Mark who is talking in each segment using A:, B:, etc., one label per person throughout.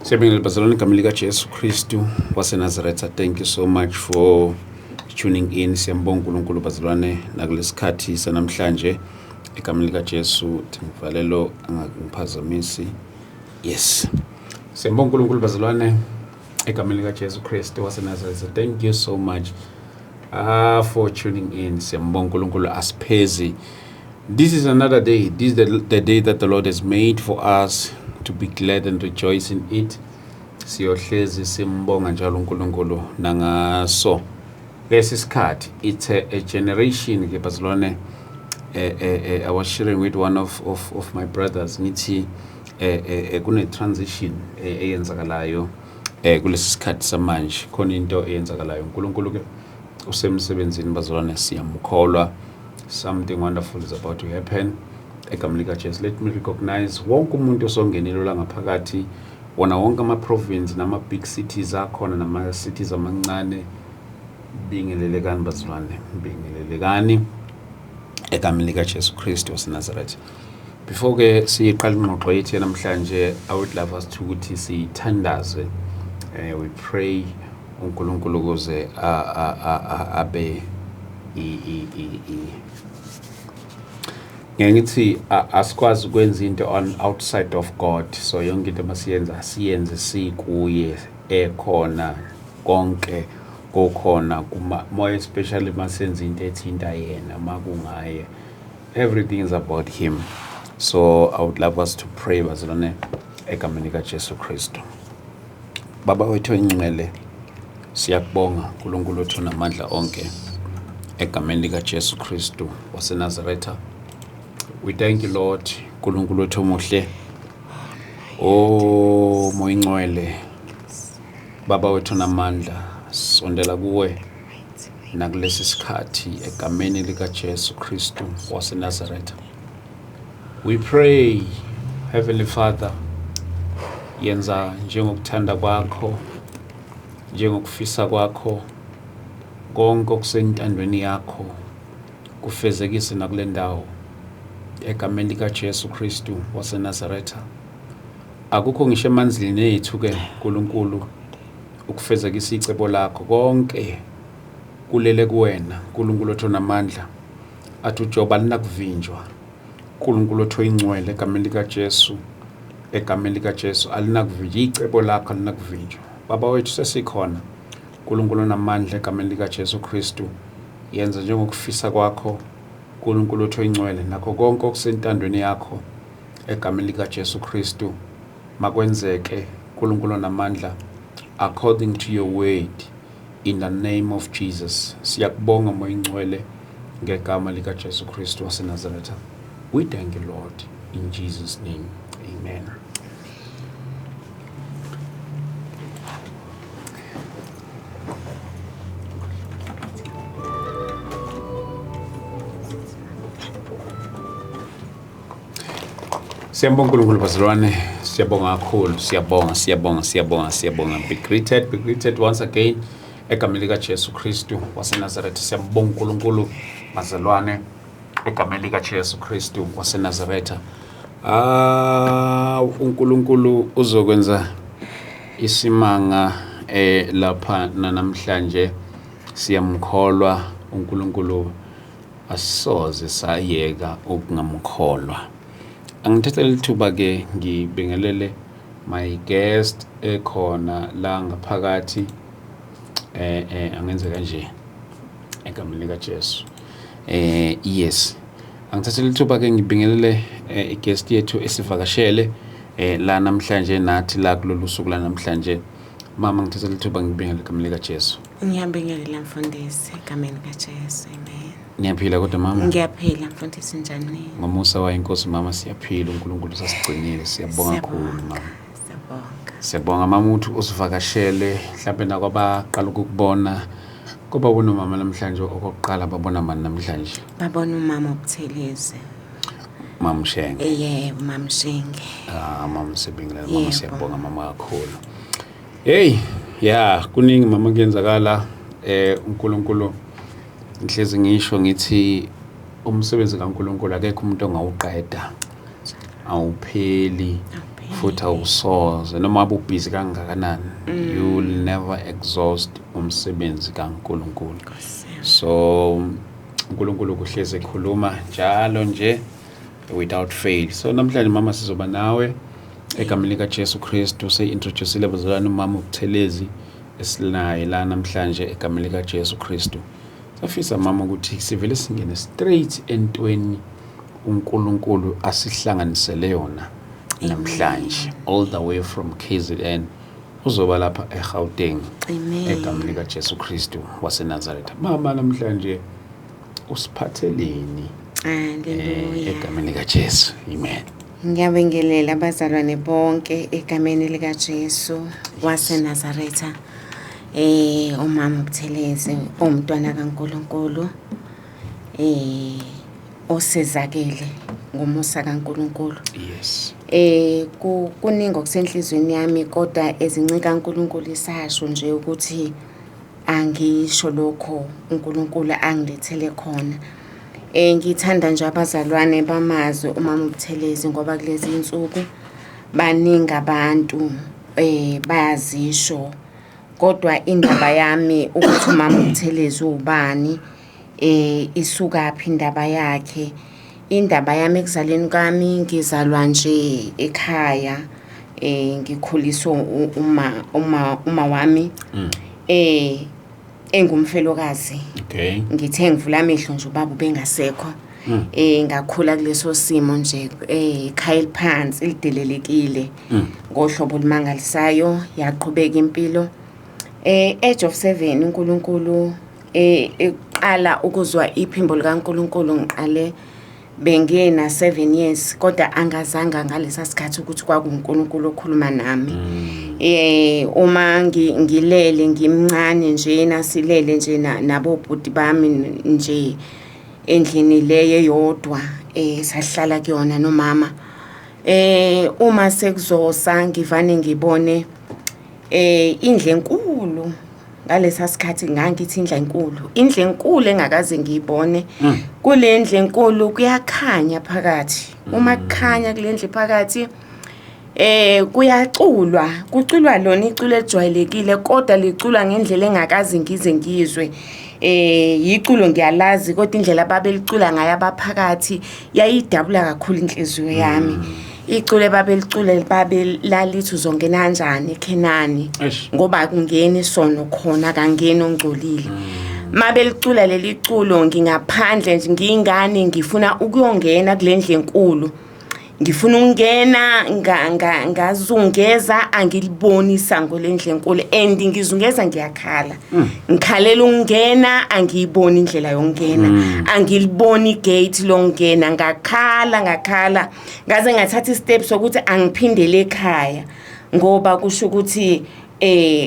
A: Siyabingelela bazalwane igama lika Jesu Kristu waseNazaretha. Thank you so much for tuning in. Siyambonga uNkulunkulu bazalwane nakulesikhathi sanamhlanje igama lika Jesu ngivalelo angakuphazamisi. Yes. Siyambonga uNkulunkulu bazalwane igama lika Jesu Kristu waseNazaretha. Thank you so much for tuning in. Siyambonga uNkulunkulu asiphezi. This is another day. This is the day that the Lord has made for us to be glad and rejoice in it. Siyohlezi simbonga njalo uNkulunkulu nangaso lesi sikhathi. It's a generation ke bazalwane. I was sharing with one of my brothers ngithi kune transition eyenzakalayo kulesi sikhathi samanje. Khona into eyenzakalayo. uNkulunkulu ke usemsebenzini bazalwane siyamkholwa. Something wonderful is about to happen. Egama lika Jesu. Let me recognize wonke umuntu osongenelo la ngaphakathi wona wonke ama-province nama-big cities akhona nama-cities amancane. Bingelelekani bazalwane, bingelelekani egama lika Jesu Kristu waseNazaretha. Before ke siqala ingxoxo yethu namhlanje, I would love us to ukuthi sithandaze. We pray uNkulunkulu ukuze abe ngithi asikwazi ukwenza into outside of God. So yonke into masiyenza siyenze sikuye ekhona konke kokhona more especially masenza into ethinta yena makungaye. Everything is about him. So I would love us to pray bazalwane egama lika Jesu Kristu. Baba wethu oyingcwele, siyakubonga uNkulunkulu wethu namandla onke egameni lika Jesu Kristu waseNazaretha. We thank you Lord uNkulunkulu wethu omuhle. Moyingcwele Baba wethu namandla, sondela kuwe nakulesi sikhathi egameni lika Jesu Kristu waseNazaretha. We pray Heavenly Father, yenza njengokuthanda kwakho, njengokufisa kwakho, konke okusentandweni yakho kufezekise nakule ndawo egameni lika Jesu Kristu waseNazaretha. Akukho ngisho emanzilini ethu ke uNkulunkulu ukufezekisa icebo lakho, konke kulele kuwena uNkulunkulu wethu namandla. Athi uJoba linakuvinjwa uNkulunkulu wethu oyingcwele egameni lika Jesu, egameni lika Jesu alinakuvinjwa, icebo lakho alinakuvinjwa. Baba wethu sesikhona uNkulunkulu namandla egameni lika Jesu Kristu, yenza njengokufisa kwakho uNkulunkulu wethu oyingcwele, nakho konke okusentandweni yakho egameni lika Jesu Kristu makwenzeke uNkulunkulu namandla according to your word in the name of Jesus. Siyakubonga moyingcwele ngegama lika Jesu Kristu waseNazaretha. We thank you Lord in Jesus name. Amen. Siyabonga uNkulunkulu bazalwane, siyabonga kakhulu, siyabonga. Be greeted once again egameni lika Jesu Kristu waseNazaretha. Siyabonga uNkulunkulu bazalwane egameni lika Jesu Kristu waseNazaretha. uNkulunkulu uzokwenza isimanga lapha namhlanje. Siyamkholwa uNkulunkulu, asoze sayeka ukungamkholwa. Angithatha lithuba ke ngibingelele my guest ekhona la ngaphakathi. Angenze kanje egameni lika Jesu. Yes. Angithatha lithuba ke ngibingelele guest yethu esivakashele la namhlanje nathi la kulolu suku la namhlanje. Mama ngithatha lithuba ngibingelele egameni lika Jesu.
B: Ngiyabingelela mfundisi egameni likaJesu. Amen.
A: Niyaphila kodwa mama?
B: Ngiyaphila mfundisi, njani?
A: Ngomusa wayenkosi mama siyaphila, uNkulunkulu sasigcinile. Siyabonga kakhulu mama. Siyabonga mama ukuthi usivakashele mhlawumbe nakwabaqala ukukubona. Kuba bona mama namhlanje okokuqala babona mani namhlanje?
B: Babona umama Obuthelezi.
A: Mama Mshenge.
B: Yebo mama Mshenge.
A: Mama sibingelela mama, siyabonga mama kakhulu. Hey, yeah, kuningi mama kuyenzakala. uNkulunkulu ngihlezi ngisho ngithi umsebenzi kaNkulunkulu akekho umuntu ongawuqeda, awupheli. futhi awusoze noma ubusy kangakanani you will never exhaust umsebenzi kaNkulunkulu. So uNkulunkulu kuhleze ekhuluma njalo nje without fail. So namhlanje mama sizoba nawe egameni lika Jesu Kristu introduce bazalwane umama uButhelezi esinaye la namhlanje egameni lika Jesu Kristu. Safisa mama ukuthi sivele singene straight entweni uNkulunkulu asihlanganisele yona namhlanje all the way from KZN uzoba lapha eGauteng egameni lika Jesu Kristu waseNazaretha. Mama namhlanje usiphatheleni egameni lika Jesu. Amen.
B: Ngiyabingelela abazalwane bonke egameni lika Jesu waseNazaretha. Umama uButhelezi umntwana kaNkulunkulu osezakele ngomusa kaNkulunkulu.
A: Yes.
B: Kuningi okusenhlizweni yami kodwa ezincika kaNkulunkulu isasho nje ukuthi angisho lokho uNkulunkulu angilethele khona. Ngithanda nje abazalwane bamazwe umama uButhelezi ngoba kulezi insuku baningi abantu bayazisho kodwa indaba yami ukuthi umama uButhelezi ubani isuka phi indaba yakhe. Indaba yami ekuzaleni kwami ngizalwa nje ekhaya ngikhuliswa uma wami engumfelokazi.
A: Okay.
B: Ngithe ngivula amehlo nje ubaba bengasekho. Ngakhula kuleso simo nje ekhaya eliphansi lidelelekile ngohlobo olumangalisayo yaqhubeka impilo. Age of 7 uNkulunkulu eqala ukuzwa iphimbo likaNkulunkulu ngiqale bengena 7 years kodwa angazanga ngalesa sikhathi ukuthi kwakuNkulunkulu okhuluma nami. Uma ngilele ngimncane nje nasilele nje nabobhuti bami nje endlini leyo eyodwa sahlala kuyona nomama. Uma sekuzosa ngivane ngibone indle enkulu ngalesa sikhathi ngangithi indle enkulu engakaze ngiyibone. Kule ndle enkulu kuyakhanya phakathi. Uma kukhanya kule ndle phakathi kuculwa lona iculo ejwayelekile kodwa liculwa ngendlela engakazi ngize ngizwe. Iculo ngiyalazi kodwa indlela ababelicula ngayo abaphakathi yayidabula kakhulu inhliziyo yami. Iculo babelicula babelalithi uzongena kanjani eKhenani ngoba kungena isono khona kangena ongcolile. Mabelicula leli culo ngingaphandle nje ngingane ngifuna ukuyongena kule ndle enkulu. Ngifuna ungena ngazungeza angiliboni isango lendle enkulu and ngizungeza ngiyakhala. Ngikhalela ungena angiyiboni indlela yongena. Angiliboni igate longena ngakhala ngaze ngathatha isteps sokuthi angiphindele ekhaya ngoba kusho ukuthi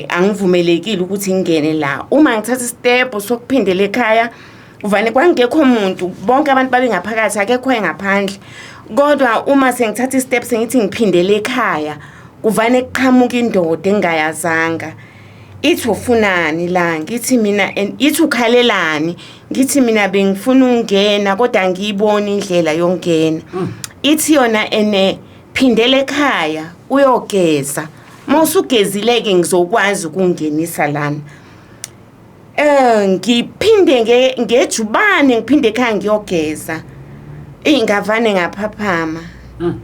B: angivumelekile ukuthi ngingene la. Uma ngithatha istep sokuphindela ekhaya uvane kwangekho umuntu bonke abantu babe ngaphakathi akekho engaphandle. Kodwa uma sengithatha isteps ngithi ngiphindele ekhaya kuvane kuqhamuka indoda engayazanga. Ithi ufunani la ngithi mina ithi ukhalelani ngithi mina bengifuna ungena kodwa ngiyibona indlela yongena. Ithi yona phindele ekhaya uyogeza. Mawusugezileke ngizokwazi ukungenisa lana. Ngiphinde ngejubane ngiphinde ekhaya ngiyogeza. Ingavane ngaphaphama.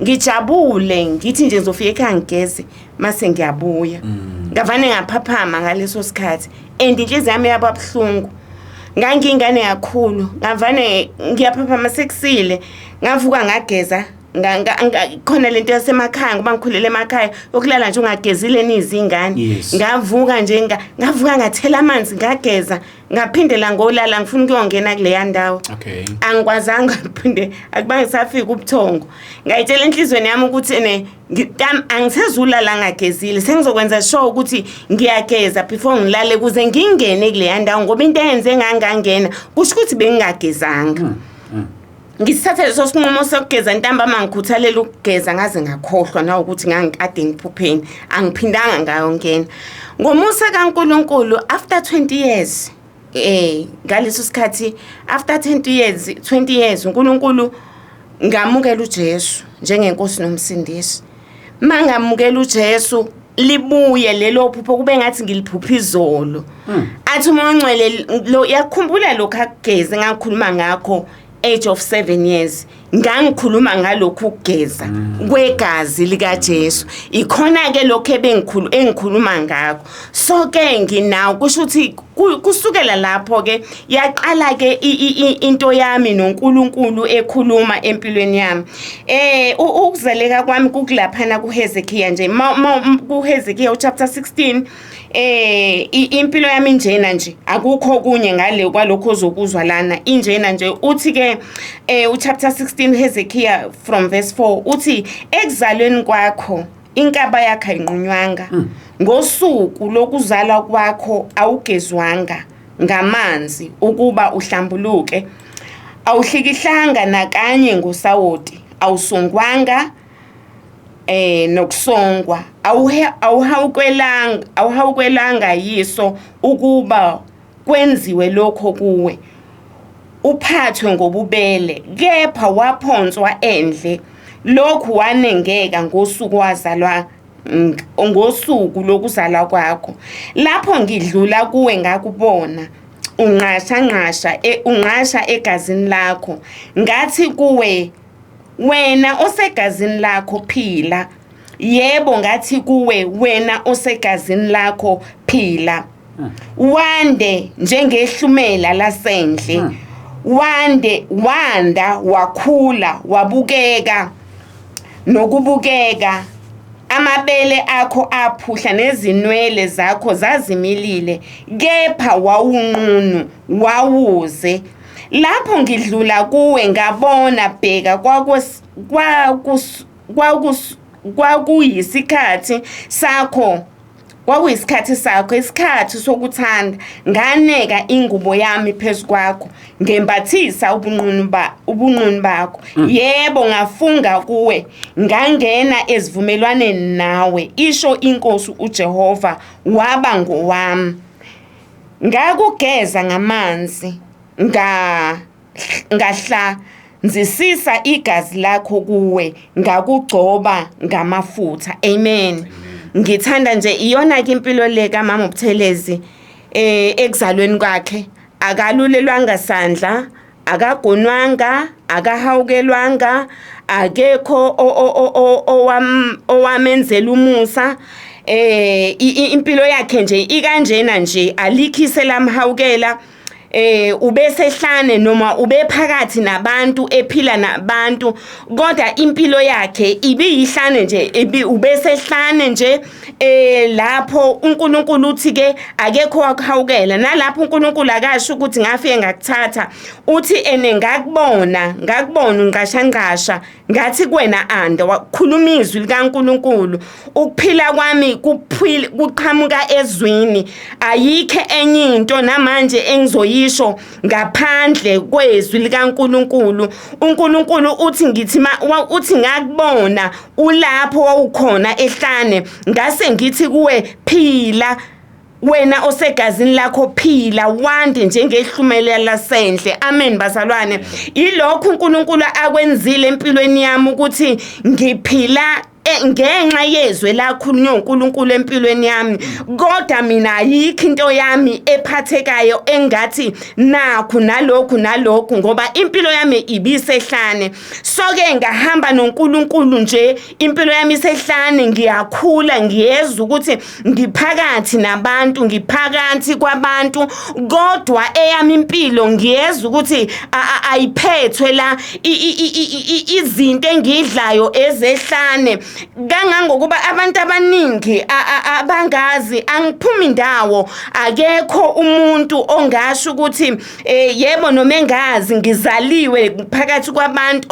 B: Ngijabule ngithi nje ngizofika ekhaya ngigeze mase ngiyabuya. Ngavane ngaphaphama ngaleso sikhathi inhliziyo yami yababhlungu. Ngangingane kakhulu. Ngavane ngiyaphaphama sekusile. Ngavuka ngageza khona lento yasemakhaya ngoba ngikhulele emakhaya yokulala nje ungagezile nizingane. Ngavuka nje ngavuka ngathela amanzi ngageza ngaphindela ngolala ngifuna ukuyongena kule yandawo. Angikwazanga phinde akubange safika ubuthongo. Ngayitshela enhlizweni yami ukuthi angisezulala ngagezile sengizokwenza sure ukuthi ngiyageza before ngilale kuze ngingene kule yandawo ngoba into eyenze ngangangena kusho ukuthi bengingagezanga. Ngisithathe leso sinqumo sokugeza ntambama ngikhuthalela ukugeza ngaze ngakhohlwa na ukuthi ngangikade ngiphupheni angiphindanga ngayo ngena. Ngomusa kaNkulunkulu after 20 years ngaleso sikhathi after 20 years uNkulunkulu ngamukela uJesu njengenkosi nomsindisi. mangamukela uJesu libuye lelo phupho kube ngathi ngiliphupha izolo athi umoya ongcwele lo yakhumbula lokho akugeze ngakhuluma ngakho age of 7 years ngangikhuluma ngalokho ukugeza kwegazi lika Jesu ikhona ke lokho engikhuluma ngakho so ke nginawo kusho ukuthi kusukela lapho ke yaqala ke into yami noNkulunkulu ekhuluma empilweni yami ukuzeleka kwami kukulaphana kuHezekiah nje kuHezekiah chapter 16 impilo yami njena nje akukho kunye ngale kwalokho ozokuzwa lana injena nje uthi ke uchapter 16 Hezekiah from verse 4 uthi ekuzalweni kwakho inkaba yakhe ayinqunywanga ngosuku lokuzalwa kwakho awugezwanga ngamanzi ukuba uhlambuluke awuhlikihlanga nakanye ngosawoti awusongwanga nokusongwa awuhawukwelanga yiso ukuba kwenziwe lokho kuwe uphathwe ngobubele kepha waphonswa endle lokhu wanengeka ngosuku wazalwa ngosuku lokuzalwa kwakho lapho ngidlula kuwe ngakubona unqasha egazini lakho ngathi kuwe wena osegazini lakho phila yebo ngathi kuwe wena osegazini lakho phila wande njengehlumela lasendle wanda wakhula wabukeka nokubukeka amabele akho aphuhla nezinwele zakho zazimilile kepha wawunqunu wawuze lapho ngidlula kuwe ngabona bheka kwakuyisikhathi sakho isikhathi sokuthanda nganeka ingubo yami phezukwakho ngembathisa ubunqunu bakho yebo ngafunga kuwe ngangena ezivumelwaneni nawe isho inkosi uJehova waba ngowami ngakugeza ngamanzi ngahlanzisisa igazi lakho kuwe ngakugcoba ngamafutha amen. Ngithanda nje iyona ke impilo le kaMama uButhelezi ekuzalweni kwakhe akalulelwanga sandla akagonwanga akahawukelwanga akekho owamenzela umusa impilo yakhe nje ikanjena nje alikhise lamhawukela ubesehlane noma ubephakathi nabantu ephila nabantu kodwa impilo yakhe ibiyihlane nje ubesehlane nje lapho uNkulunkulu uthi ke akekho wakhawukela nalapho uNkulunkulu akasho ukuthi ngafike ngakuthatha uthi ngakubona ngqashanqasha ngathi kuwena anda wakhuluma izwi likaNkulunkulu ukuphila kwami kuqhamuka ezwini ayikho enye into namanje engizoyi isho ngaphandle kwezwi likaNkulunkulu uNkulunkulu uthi ngithi uthi ngakubona ulapho wawukhona ehlane ngase ngithi kuwe phila wena osegazini lakho phila wande njengehlumela lasendle amen bazalwane ilokho uNkulunkulu akwenzile empilweni yami ukuthi ngiphila ngenxa yezwe lakhulunywa uNkulunkulu empilweni yami kodwa mina ayikho into yami ephathekayo engathi nakho nalokho ngoba impilo yami ibisehlane soke ngahamba noNkulunkulu nje impilo yami isehlane ngiyakhula ngiyezwa ukuthi ngiphakathi nabantu ngiphakathi kwabantu kodwa eyami impilo ngiyezwa ukuthi ayiphethwe la izinto engidlayo ezehlane kangangokuba abantu abaningi abangazi angiphumi indawo akekho umuntu ongasho ukuthi yebo noma engazi ngizaliwe phakathi kwabantu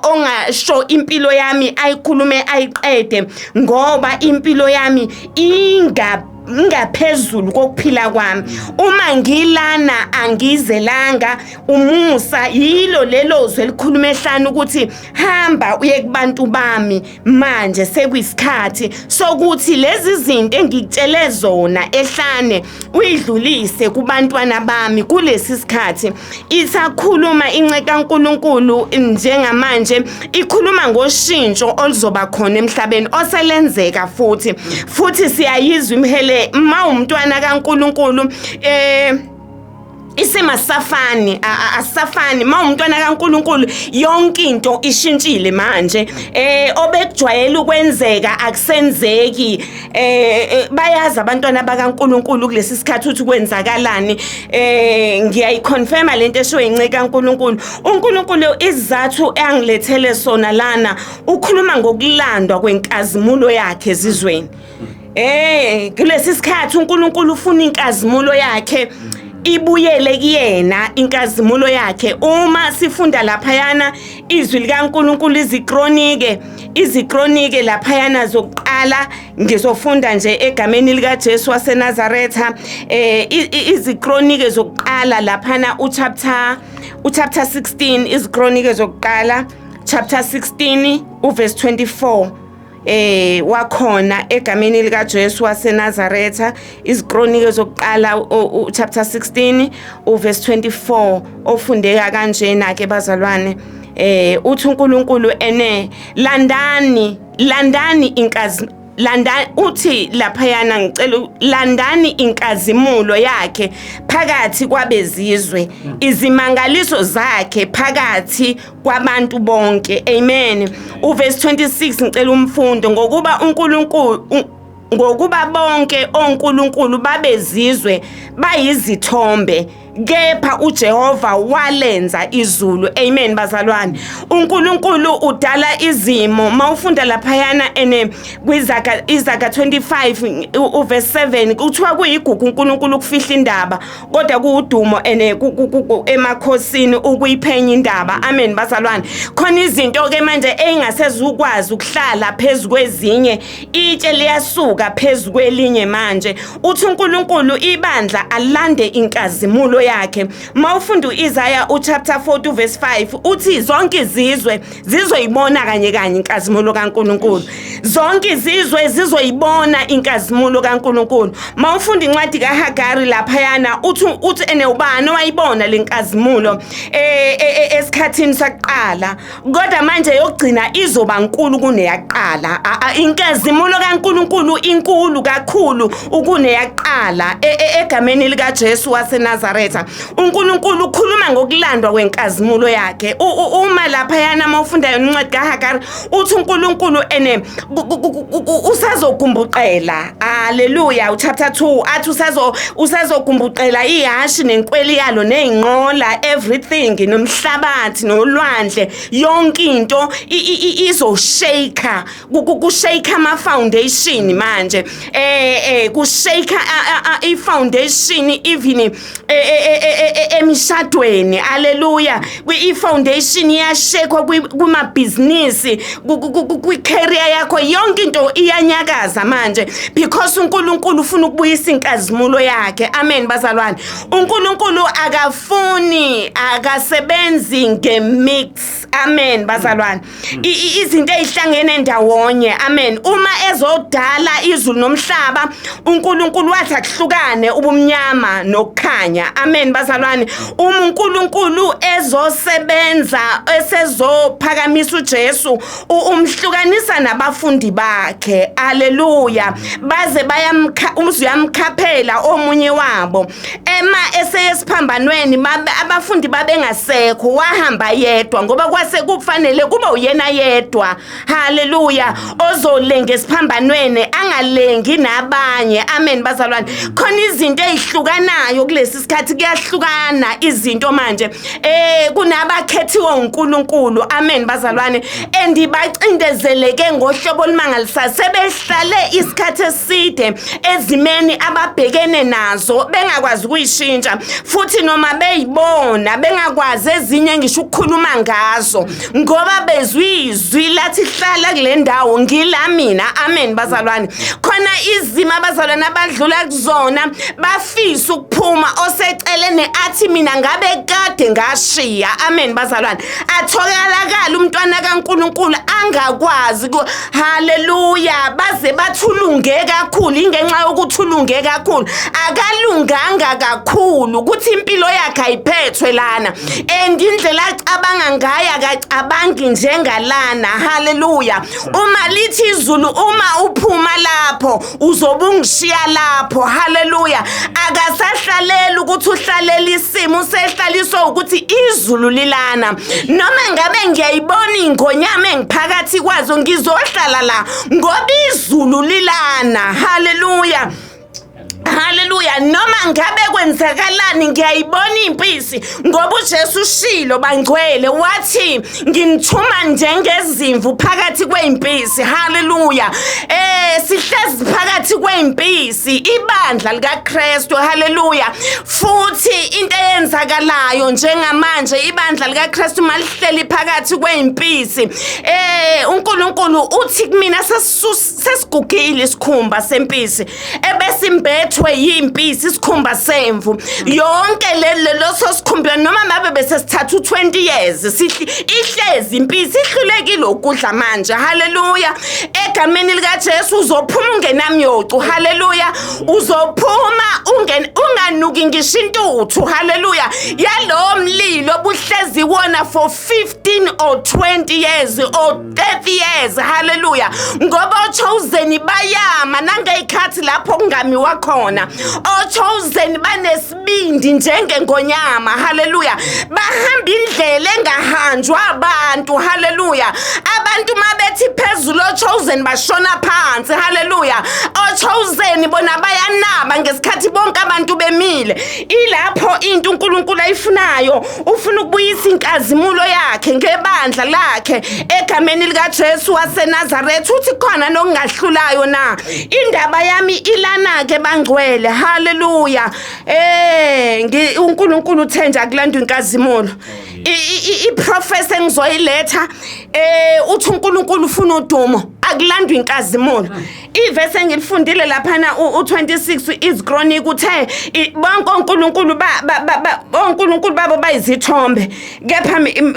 B: ongasho impilo yami ayikhulume ayiqede ngoba impilo yami ngaphezulu kokuphila kwami. Uma ngilana angizelanga umusa yilo lelo zwe likhuluma ehlanu ukuthi hamba uye kubantu bami manje sekuyisikhathi sokuthi lezi zinto engikutshele zona ehlane uyidlulise kubantwana bami kulesi sikhathi. Isakhuluma inceka kaNkulunkulu njengamanje ikhuluma ngoshintsho oluzoba khona emhlabeni oselenzeka futhi siyayizwa imhele ma umntwana kaNkulunkulu isema safani asafani ma umntwana kaNkulunkulu yonke into ishintshile manje obekujwayela ukwenzeka akusenzeki bayazi abantwana bakaNkulunkulu kulesi sikhathi uthi kwenzakalani ngiyayiconfirma lento esho inceke kaNkulunkulu. uNkulunkulu izathu angilethele sona lana ukhuluma ngokulandwa kwenkazimulo yakhe ezizweni. Kulesi sikhathi uNkulunkulu ufuna inkazimulo yakhe ibuyele kuyena inkazimulo yakhe. Uma sifunda laphayana izwi likaNkulunkulu izikronike laphayana zokuqala ngizofunda nje egameni lika Jesu waseNazaretha izikronike zokuqala laphana uchapter 16 izikronike zokuqala chapter 16 uverse 24 wakhona egameni lika Jesu waseNazaretha izikronike zokuqala chapter 16 uverse 24 ofundeka kanjena ke bazalwane. Uthi uNkulunkulu landani inkazi uthi laphayana ngicela landani inkazimulo yakhe phakathi kwabezizwe izimangaliso zakhe phakathi kwabantu bonke. Amen. Uverse 26 ngicela umfundo ngokuba bonke onkulunkulu babezizwe bayizithombe kepha uJehova walenza izulu. Amen bazalwane. uNkulunkulu udala izimo. Mawufunda laphayana kwiZaga 25 uverse 7 kuthiwa kuyigugu uNkulunkulu ukufihla indaba kodwa kuudumo emakhosini ukuyiphenya indaba. Amen bazalwane. Khona izinto ke manje engasezukwazi ukuhlala phezulu kwezinye itshe liyasuka phezulu kwelinye manje. Uthi uNkulunkulu ibandla alande inkazimulo yakhe. Mawufunda uIsaiah chapter 40 verse 5 uthi zonke izizwe zizoyibona kanye inkazimulo kaNkulunkulu. Zonke izizwe zizoyibona inkazimulo kaNkulunkulu. Mawufunda incwadi kaHagari laphayana uthi ubani owayibona lenkazimulo esikhathini saqala kodwa manje yokugcina izoba nkulu kuneyaqala. Inkazimulo kaNkulunkulu inkulu kakhulu ukuneyaqala egameni lika Jesu waseNazaretha. uNkulunkulu ukhuluma ngokulandwa kwenkazimulo yakhe. Uma laphayana mawufunda incwadi kaHagari uthi uNkulunkulu usazogumbuqela. Haleluya. Chapter 2 athi usazogumbuqela ihashi nenkweli yalo nezinqola everything nomhlabathi nolwandle yonke into izoshake kushake ama foundation manje kushake ifoundation even emishadweni. Haleluya. Ifoundation iyashekwa kuma business career yakho yonke into iyanyakaza manje because uNkulunkulu ufuna ukubuyisa inkazimulo yakhe. Amen bazalwane. uNkulunkulu akasebenzi ngemix. Amen bazalwane. Izinto ezihlangene ndawonye. Amen. Uma ezodala izulu nomhlaba uNkulunkulu wathi akuhlukane ubumnyama nokukhanya. Amen bazalwane. uNkulunkulu ezosebenza esezophakamisa uJesu umhlukanisa nabafundi bakhe. Haleluya. Baze uyamkhaphela omunye wabo eseyesiphambanweni abafundi babengasekho wahamba yedwa ngoba kwase kufanele kuba uyena yedwa. Haleluya. Ozolenga esiphambanweni angalengi nabanye. Amen bazalwane. Khona izinto ezihlukanayo kulesi sikhathi kuyahlukana izinto manje kunabakhethiwe uNkulunkulu amen bazalwane endibacindezeleke ngohlobo olumangalisayo sebehlale isikhathi eside ezimeni ababhekene nazo bengakwazi ukuyishintsha futhi noma beyibona bengakwazi ezinye ngisho ukukhuluma ngazo ngoba bezwizwi lathi hlala kule ndawo ngila mina amen bazalwane khona izima bazalwane abadlula kuzona bafisa ukuphuma osecelene athi mina ngabe kade ngashiya amen bazalwane athokalakala umntwana kaNkulunkulu angakwazi haleluya baze bathulunge kakhulu ingenxa yokuthulunge kakhulu akalunganga kakhulu ukuthi impilo yakhe ayiphethwe lana indlela acabanga ngayo akacabangi njengalana haleluya uma lithi izulu uma uphuma lapho uzobungishiya lapho haleluya akasahlaleli ukuthi uhlalela isimo usehlaliswa ukuthi izulu lilana noma ngabe ngiyayibona ingonyama engiphakathi kwazo ngizohlala la ngoba izulu lilana haleluya haleluya noma ngabe kwenzakalani ngiyayibona impisi ngoba uJesu ushilo bangcwele wathi nginithuma njengezimvu phakathi kweimpisi haleluya sihlezi phakathi kweimpisi ibandla likaKristu haleluya futhi into eyenzakalayo njengamanje ibandla likaKristu malihleli phakathi kweimpisi uNkulunkulu uthi kumina sesigugile isikhumba sempisi ebesimbethwe yimpisi isikhumba semvu yonke leso sikhumba noma mabe besesithatha 20 years ihlezi impisi ihlulekile ukudla manje haleluya egameni likaJesu uzophuma ungenamyocu haleluya uzophuma unganuki ngisho intuthu haleluya yalo mlilo buhlezi wona for 15 or 20 years or 30 years haleluya ngoba chosen bayama nangeyikhathi lapho kungamiwa khona chosen banesibindi njengengonyama haleluya bahamba indlela engahanjwa abantu haleluya abantu mabethi phezulu chosen bashona phansi haleluya chosen bona bayanaba ngesikhathi bonke abantu bemile ilapho into uNkulunkulu ayifunayo ufuna ukubuyisa inkazimulo yakhe ngebandla lakhe egameni likaJesu waseNazaretha uthi khona nokungahlulayo na indaba yami ilana ke bangcwele haleluya uNkulunkulu uthenja kulandwa inkazimulo iprofesi engizoyiletha uthi uNkulunkulu ufuna udumo akulandwa inkazimulo ivesi engilifundile laphana u26 iziKronike uthe bonke uNkulunkulu uNkulunkulu babo bayizithombe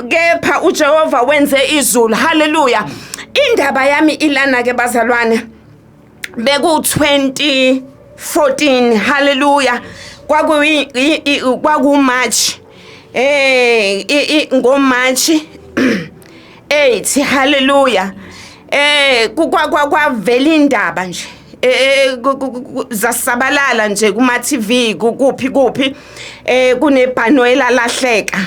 B: kepha uJehova wenze izulu haleluya indaba yami ilana ke bazalwane beku 2014 haleluya kwaku March ngo March 8 haleluya kwavela indaba nje zasabalala nje kuma TV kuphi kunebhano elalahleka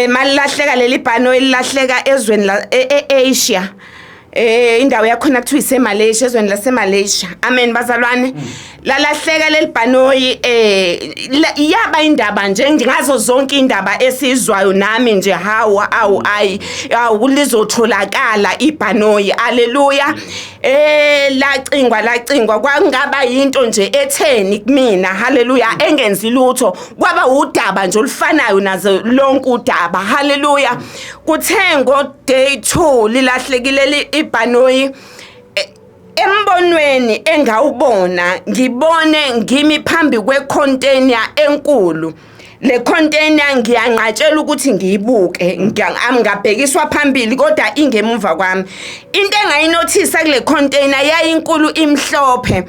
B: malilahleka leli bhano elilahleka ezweni la eAsia indawo yakhona kuthiwa iseMalaysia ezweni laseMalaysia amen bazalwane lalahleka lelibhanoyi yaba indaba nje ngazo zonke indaba esizwayo nami nje kulizotholakala ibhanoyi haleluya lacingwa kwangaba into nje etheni kumina haleluya engenzi lutho kwaba udaba nje olufanayo nazo lonke udaba haleluya kuthengo day 2 lilahlekile ibhanoyi embonweni engawubona ngibone ngimi phambi kwecontainer enkulu le container ngiyanqatshela ukuthi ngiyibuke ngingabhekiswa phambili kodwa ingemuva kwami into engayinothisa kule container yayinkulu imhlophe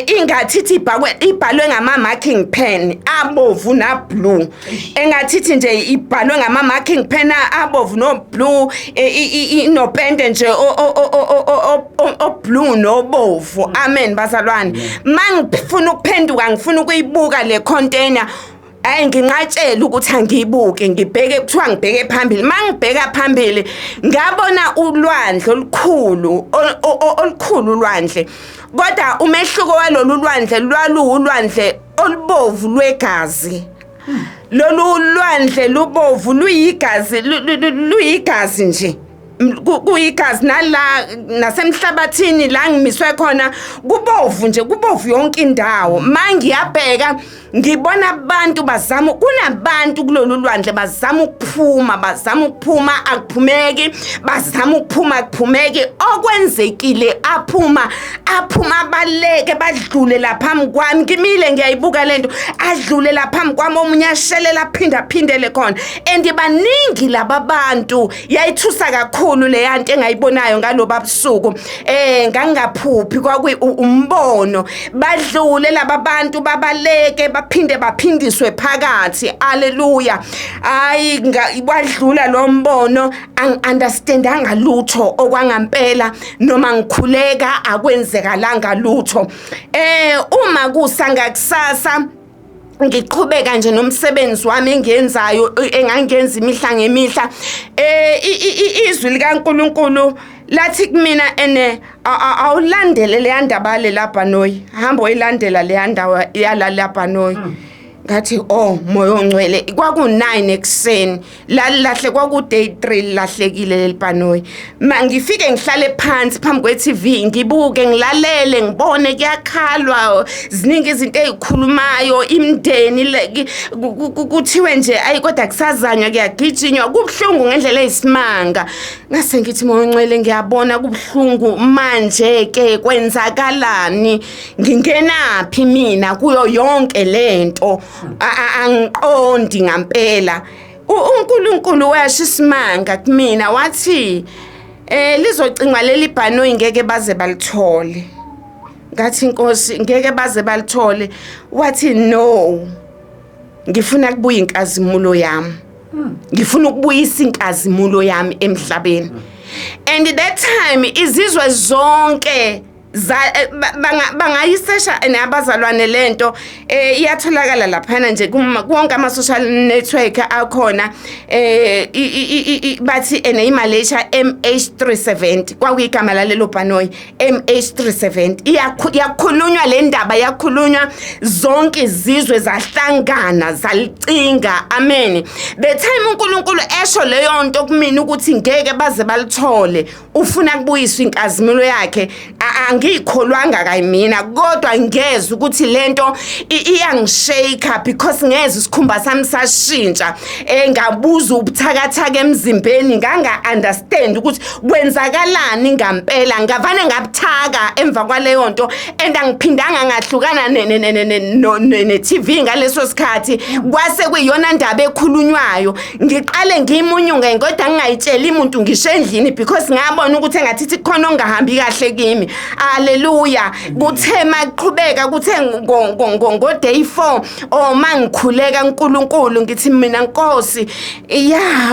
B: ingathithi ibhalwe ngama marking pen abovu na blue engathithi nje ibhalwe ngama marking pen abovu no blue inopende nje o blue no bovu amen bazalwane mangifuna ukuphenduka ngifuna ukuyibuka le container nginqatshela ukuthi angibuke ngibheke kuthiwa ngibheke phambili mangibheka phambili ngabona ulwandle olukhulu ulwandle kodwa umehluko walolu lwandle lwalulwandle olubovu lwegazi lolu lwandle lubovu luyigazi nje kuyigazi nala nasemhlabathini la ngimiswe khona kubovu nje kubovu yonke indawo mangiyabheka ngibona abantu bazama kunabantu kulolu lwandle bazama ukuphuma akuphumeki bazama ukuphuma akuphumeki okwenzekile aphuma baleke badlule lapha kwami ngimile ngiyayibuka lento adlule lapha kwami omunye ashelela phindele khona baningi laba bantu yayithusa kakhulu le yanto engayibonayo ngaloba busuku ngangaphuphi kwakuyi umbono badlule laba bantu babaleke baphindiswe phakathi haleluya hayi wadlula lo mbono angiunderstandanga lutho okwangampela noma ngikhuleka akwenzekalanga lutho uma kusanga kusasa ngiqhubeka nje nomsebenzi wami engenzayo engangenza imihla ngemihla izwi likaNkuluNkulu lathi kumina awulandele le ndaba le lapha noyi hamba oyilandela le ndaba yala lapha noyi ngathi moya ongcwele kwaku9 ekseni lahle kwaku-day 3 lahlekile lelibhanoyi ngifike ngihlale phansi phambi kwe-TV ngibuke ngilalele ngibone kuyakhalwa ziningi izinto ezikhulumayo imndeni kuthiwe nje ayi kodwa kusazanywa kuyagijinywa kubuhlungu ngendlela eyisimanga ngase ngithi moya ongcwele ngiyabona kubuhlungu manje ke kwenzakalani ngingenaphi mina kuyo yonke lento angiqondi ngampela uNkulunkulu washo isimanga kumina wathi lizocingwa leli bhanoyi ngeke baze balithole ngathi Nkosi ngeke baze balithole wathi no ngifuna kubuya inkazimulo yami ngifuna ukubuyisa inkazimulo yami emhlabeni and that time izizwe zonke bangayisesha nabazalwane lento iyatholakala laphana nje konke ama social network akhona bathi eNayimalaysia MH370 kwakuyigama lalelo bhanoyi MH370 iyakhulunywa le ndaba yakhulunywa zonke izizwe zahlangana zalicinga amen the time uNkulunkulu esho leyo nto kumina ukuthi ngeke baze balithole ufuna kubuyiswa inkazimulo yakhe ngikholwanga kayimina kodwa ngeze ukuthi lento iyangishake because ngeze isikhumba sami sashintsha ngabuza ubuthakathaka emzimbeni nganga understand ukuthi kwenzakalani ngampela ngavane ngabuthaka emva kwaleyo nto angiphindanga ngahlukana ne TV ngaleso sikhathi kwase kuyiyona ndaba ekhulunywayo ngiqale ngimunyunga kodwa ngingayitshela umuntu ngisho endlini because ngabona ukuthi engathi khona ongahambi kahle kimi haleluya kuthe maqhubeka kuthe ngo day 4 mangikhuleka uNkulunkulu ngithi mina Nkosi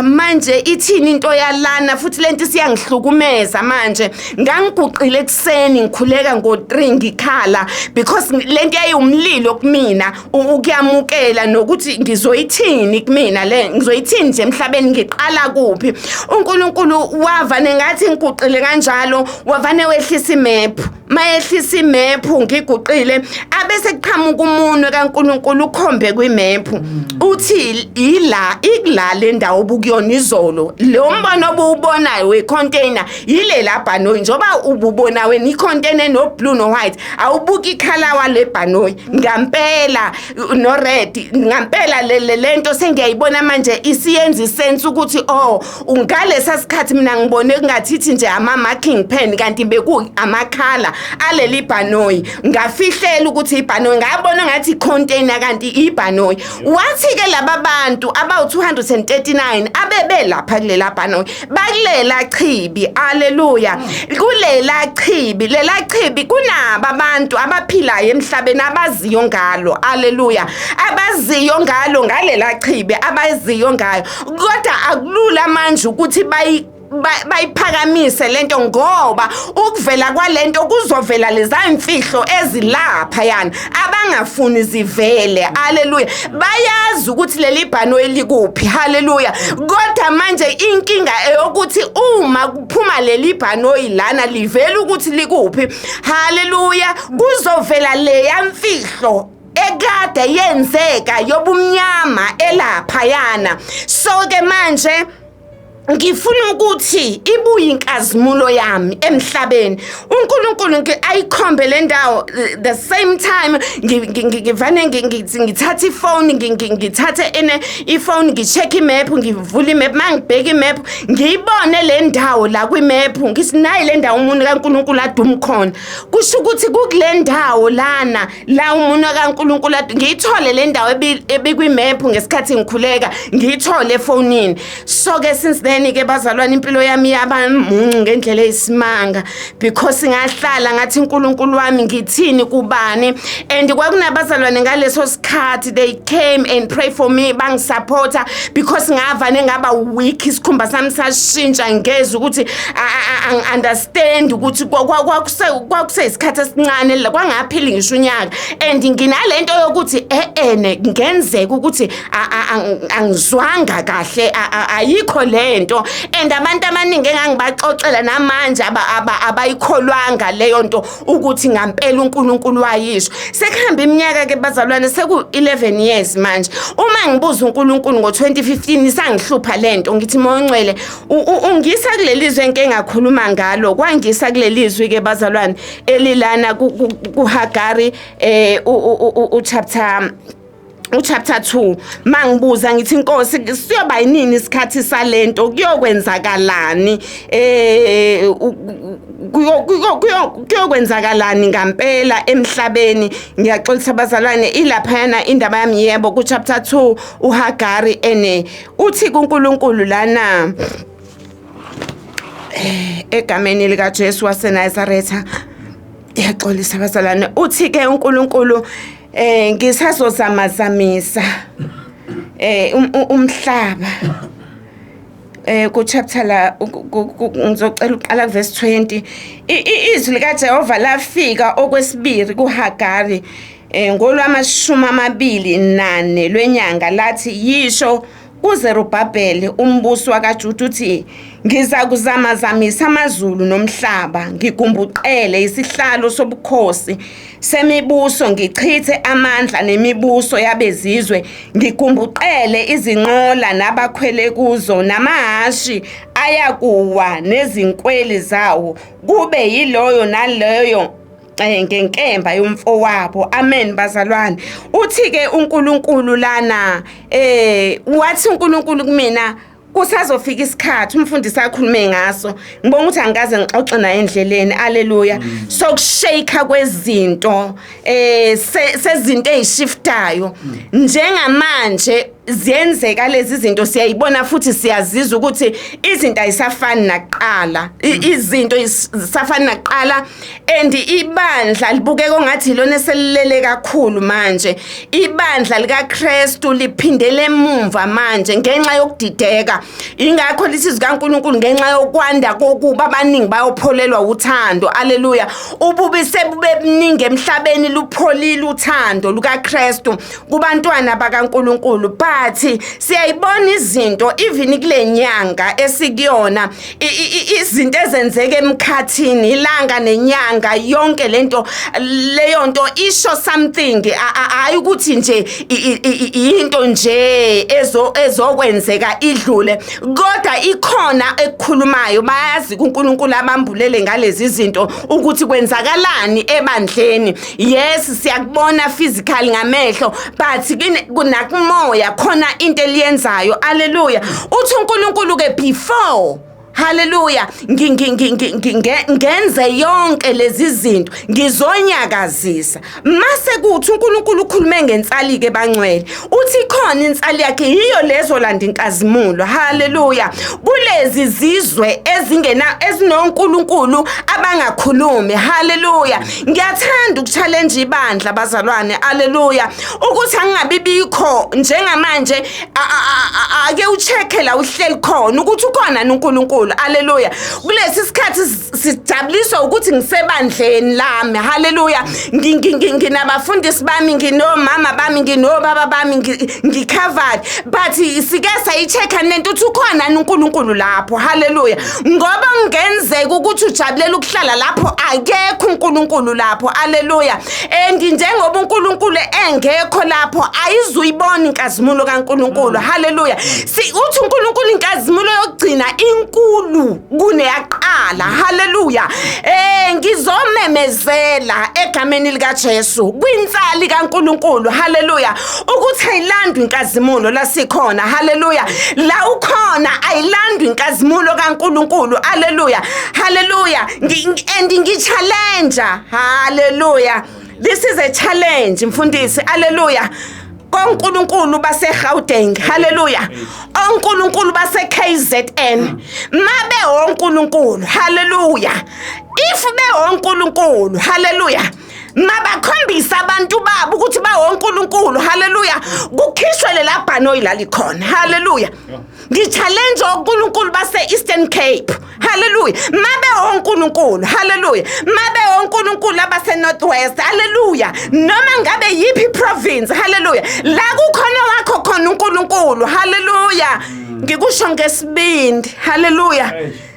B: manje ithini into yalana futhi lento siyangihlukumeza manje ngangiguqile ekseni ngikhuleka ngo3 ngikhala because lento yayumlilo kumina ukuyamukela nokuthi ngizoyithini kumina ngizoyithini nje emhlabeni ngiqala kuphi uNkulunkulu wavane ngathi ngiguqile kanjalo wavane wehlisa imap mayehlisa imap ngiguqile abese kuqhamuka umunwe kaNkulunkulu ukhombe kwimap uthi ikula le ndawo obukuyona izolo lo mbono obubonayo wecontainer yile labhanoyi njoba ububona wena icontainer no blue no white awubuki ikhala wale bhanoyi ngampela no red ngampela lento sengiyayibona manje isiyenza isense ukuthi ungalesa sikhathi mina ngibone kungathithi nje ama marking pen kanti beku amakhala aleli bhanoyi ngafihlela ukuthi ibhanoyi ngabona ngathi container kanti ibhanoyi wathi ke laba bantu about 239 abebe lapha kulela bhanoyi bakulela chibi haleluya kulela chibi kunaba abantu abaphilayo emhlabeni abaziyo ngalo haleluya abaziyo ngalo ngalela chibi abaziyo ngayo kodwa akulula manje ukuthi bayiphakamise lento ngoba ukuvela kwalento kuzovela leza imfihlo ezilapha yana abangafuni zivele. Haleluya. Bayazi ukuthi leli bhanoyi likuphi. Haleluya. Kodwa manje inkinga eyokuthi uma kuphuma leli bhanoyi lana livela ukuthi likuphi. Haleluya. Kuzovela leya mfihlo ekade yenzeka yobumnyama elapha yana. So ke manje ngifuna ukuthi ibuye inkazimulo yami emhlabeni. uNkulunkulu ayikhombe le ndawo the same time ngivane ngithatha ifone ngithathe ifone ngicheck imap ngivula imap mangibheka imap ngiyibone le ndawo la kwimap ngithi nayi le ndawo umuntu kaNkulunkulu aduma khona. Kusho ukuthi kukule ndawo lana la umuntu kaNkulunkulu ngiyithole le ndawo ebikwimap ngesikhathi ngikhuleka ngiyithole efonini. So ke since then ke bazalwane impilo yami yaba muncu ngendlela eyisimanga because ngahlala ngathi uNkulunkulu wami ngithini kubani and kwakunabazalwane ngaleso sikhathi they came and pray for me bangisupporta because ngavane ngaba weak isikhumba sami sashintsha ngeze ukuthi I understand ukuthi kwakuseyisikhathi esincane kwangaphili ngisho unyaka and nginalento yokuthi ngenzeka ukuthi angizwanga kahle ayikho lento and abantu abaningi engangibaxoxela namanje abayikholwanga leyo nto ukuthi ngampela uNkulunkulu wayisho. Sekuhamba iminyaka ke bazalwane seku 11 years manje. Uma ngibuza uNkulunkulu ngo2015 isangihlupha lento ngithi moncwele ungisa kulelizwe engakhuluma ngalo kwangisa kulelizwe ke bazalwane elilana kuHagari uchapter 2 mangibuza ngithi Nkosi siyoba yinini isikhathi salento kuyokwenzakalani kuyokwenzakalani ngampela emhlabeni. Ngiyaxolisa abazalwane ilapha yana indaba yami yebo ku chapter 2 uHagari uthi kuNkulunkulu lana egameni lika Jesu waseNazaretha. Ngiyaxolisa abazalwane uthi ke uNkulunkulu ngisazozamazamisa umhlaba ku chapter la ngizocela uqala ku verse 20 izwi lika Jehova lafika okwesibili kuHagari ngolwama-24 lwenyanga lathi yisho kuZerubhabheli umbusi wakaJuda uthi ngiza kuzamazamisa amazulu nomhlaba ngigumbuqele isihlalo sobukhosi semibuso ngichithe amandla nemibuso yabezizwe ngigumbuqele izinqola nabakhwele kuzo namahashi ayakuwa nezinkweli zawo kube yiloyo naleyo ngenkemba yomfowabo. Amen bazalwane. Uthi ke uNkulunkulu lana wathi uNkulunkulu kumina kusazofika isikhathi umfundisi akhulume ngaso ngibonga ukuthi angikaze ngixoxe naye endleleni. Haleluya. Sokushake kwezinto sezinto ezishiftayo njengamanje ziyenzeka lezi zinto siyayibona futhi siyazizwa ukuthi izinto ayisafani naqala izinto isafani naqala and ibandla libukeka ongathi lona selilele kakhulu manje. Ibandla likaKristu liphindele emumva manje ngenxa yokudideka. Ingakho lithi zikaNkulunkulu ngenxa yokwanda kokuba abaningi bayopholelwa uthando. Haleluya. Ububi sebubebuningi emhlabeni lupholile uthando lukaKristu kubantwana bakaNkulunkulu. Bathi siyayibona izinto even kule nyanga esikuyona izinto ezenzeke emkhathini ilanga nenyanga yonke lento leyo nto isho something hayi ukuthi nje into nje ezokwenzeka idlule kodwa ikhona ekukhulumayo. Bayazi kuNkulunkulu abambulele ngalezi zinto ukuthi kwenzakalani ebandleni. Yes siyakubona physically ngamehlo but kunakumoya khona into eliyenzayo. Haleluya. Uthi uNkulunkulu ke before haleluya ngenze yonke lezi zinto ngizonyakazisa mase kuthi uNkulunkulu ukhulume ngensali ke bangcwele uthi khona insali yakhe yiyo lezo landa inkazimulo. Haleluya. Kulezi zizwe ezinoNkulunkulu abangakhulumi. Haleluya. Ngiyathanda ukuchallenge ibandla bazalwane. Haleluya. Ukuthi angingabibikho njengamanje ake ucheck la uhleli khona ukuthi ukhona uNkulunkulu. uNkulunkulu haleluya kulesi sikhathi sijabuliswa ukuthi ngisebandleni lami haleluya nginabafundisi bami nginomama bami nginobaba bami ngicovered but sike sayichecka nento uthi ukhona uNkulunkulu lapho haleluya ngoba ngenzeka ukuthi ujabulela ukuhlala lapho akekho uNkulunkulu lapho haleluya and njengoba uNkulunkulu engekho lapho ayizuyibona inkazimulo kaNkulunkulu haleluya uthi uNkulunkulu inkazimulo yokugcina inkulu kuneyaqala haleluya ngizomemezela egameni lika Jesu kwinsali kaNkulunkulu haleluya ukuthi ayilandwe inkazimulo la sikhona haleluya la ukhona ayilandwe inkazimulo kaNkulunkulu haleluya haleluya ngichallenge haleluya this is a challenge mfundisi haleluya konkulunkulu baseGauteng haleluya onkulunkulu baseKZN mabe onkulunkulu haleluya if be onkulunkulu haleluya mabakhombisa abantu babo ukuthi bawonkulunkulu haleluya kukhishwe lela bhanoyi lalikhona haleluya ngichallenge onkulunkulu base Eastern Cape haleluya mabe onkulunkulu haleluya mabe onkulunkulu abase Northwest haleluya noma ngabe yipi province haleluya la kukhona wakho khona uNkulunkulu haleluya ngikusho ngesibindi haleluya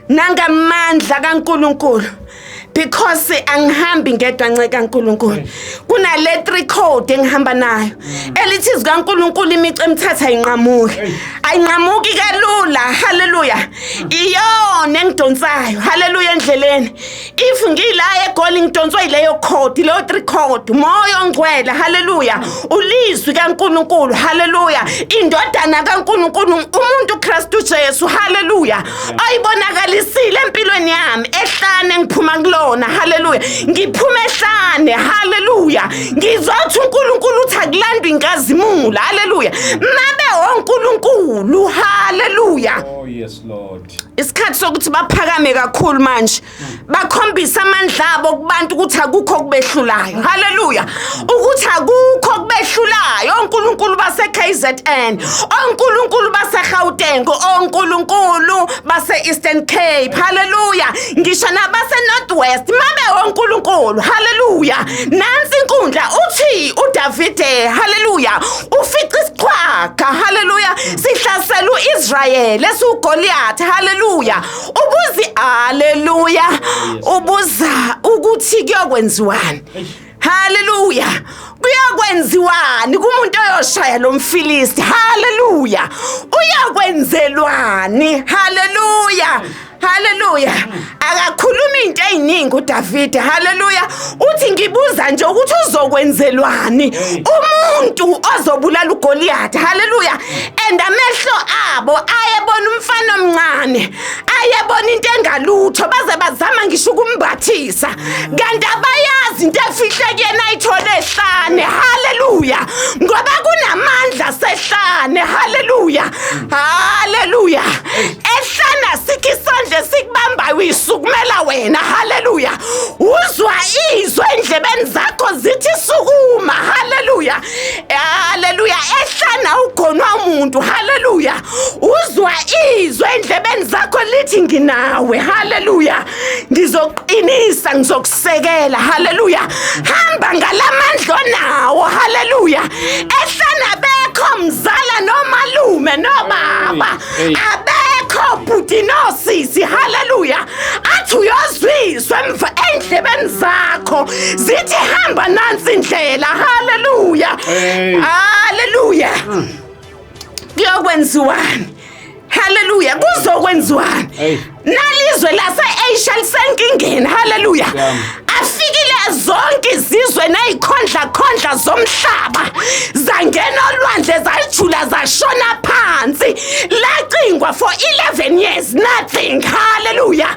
B: nangamandla kaNkulunkulu because angihambi ngedwa nceka kaNkulunkulu kuna le 3 code engihamba nayo elithi zikaNkulunkulu imicu emithatha ayinqamuki kalula haleluya iyona engidonsayo haleluya endleleni if ngila eGoli ngidonswa ileyo code leyo 3 code moyo ongcwele haleluya ulizwi kaNkulunkulu haleluya indodana kaNkulunkulu umuntu uKristu Jesu haleluya ayibonakalisile empilweni yami ehlane ngiphuma kulo haleluya ngiphume ehlane haleluya ngizothi uNkulunkulu uthi akulandwe inkazimulo haleluya mabe onkulunkulu haleluya
A: oh yes lord
B: isikhathi sokuthi baphakame kakhulu manje bakhombisa amandla abo kubantu ukuthi akukho kubehlulayo haleluya ukuthi akukho kubehlulayo onkulunkulu baseKZN onkulunkulu baseGauteng onkulunkulu base Eastern Cape haleluya ngisho nabase Northwest mabe onkulunkulu haleluya nansi inkundla uthi uDavide haleluya ufica isiqhwaga haleluya sihlasela uIsrael esuGoliath haleluya ubuzi haleluya ubuza ukuthi kuyokwenziwani haleluya kuyakwenziwani kumuntu oyoshaya lo mfilisti haleluya uyakwenzelwani haleluya haleluya akakhuluma into eziningi uDavide haleluya uthi ngibuza nje ukuthi uzokwenzelwani umuntu ozobulala uGoliath haleluya and amehlo abo ayebona umfana omncane ayebona into engalutho baze bazama ngisho ukumbathisa kanti abayazi into efihle kuyena ayithole ehlane haleluya ngoba kunamandla sehlane haleluya haleluya ehlana sikisandle sikubamba uyisukumela wena haleluya uzwa izwe endlebeni zakho zithi sukuma haleluya haleluya ehlana ugonwa umuntu haleluya uzwa izwe endlebeni zakho lithi nginawe haleluya ngizoqinisa ngizokusekela haleluya hamba ngalamandla nawo haleluya ehlana bekho mzala nomalume nobaba abekho bhuti nosisi haleluya athi uyozwiswa emva endlebeni zakho zithi hamba nansi indlela haleluya haleluya kuyokwenziwani haleluya kuzokwenziwani nalizwe lase-Asia lisenkingeni haleluya afikile zonke izizwe nezikhondla zomhlaba zangena olwandle zajula zashona phansi lacingwa for 11 years nothing haleluya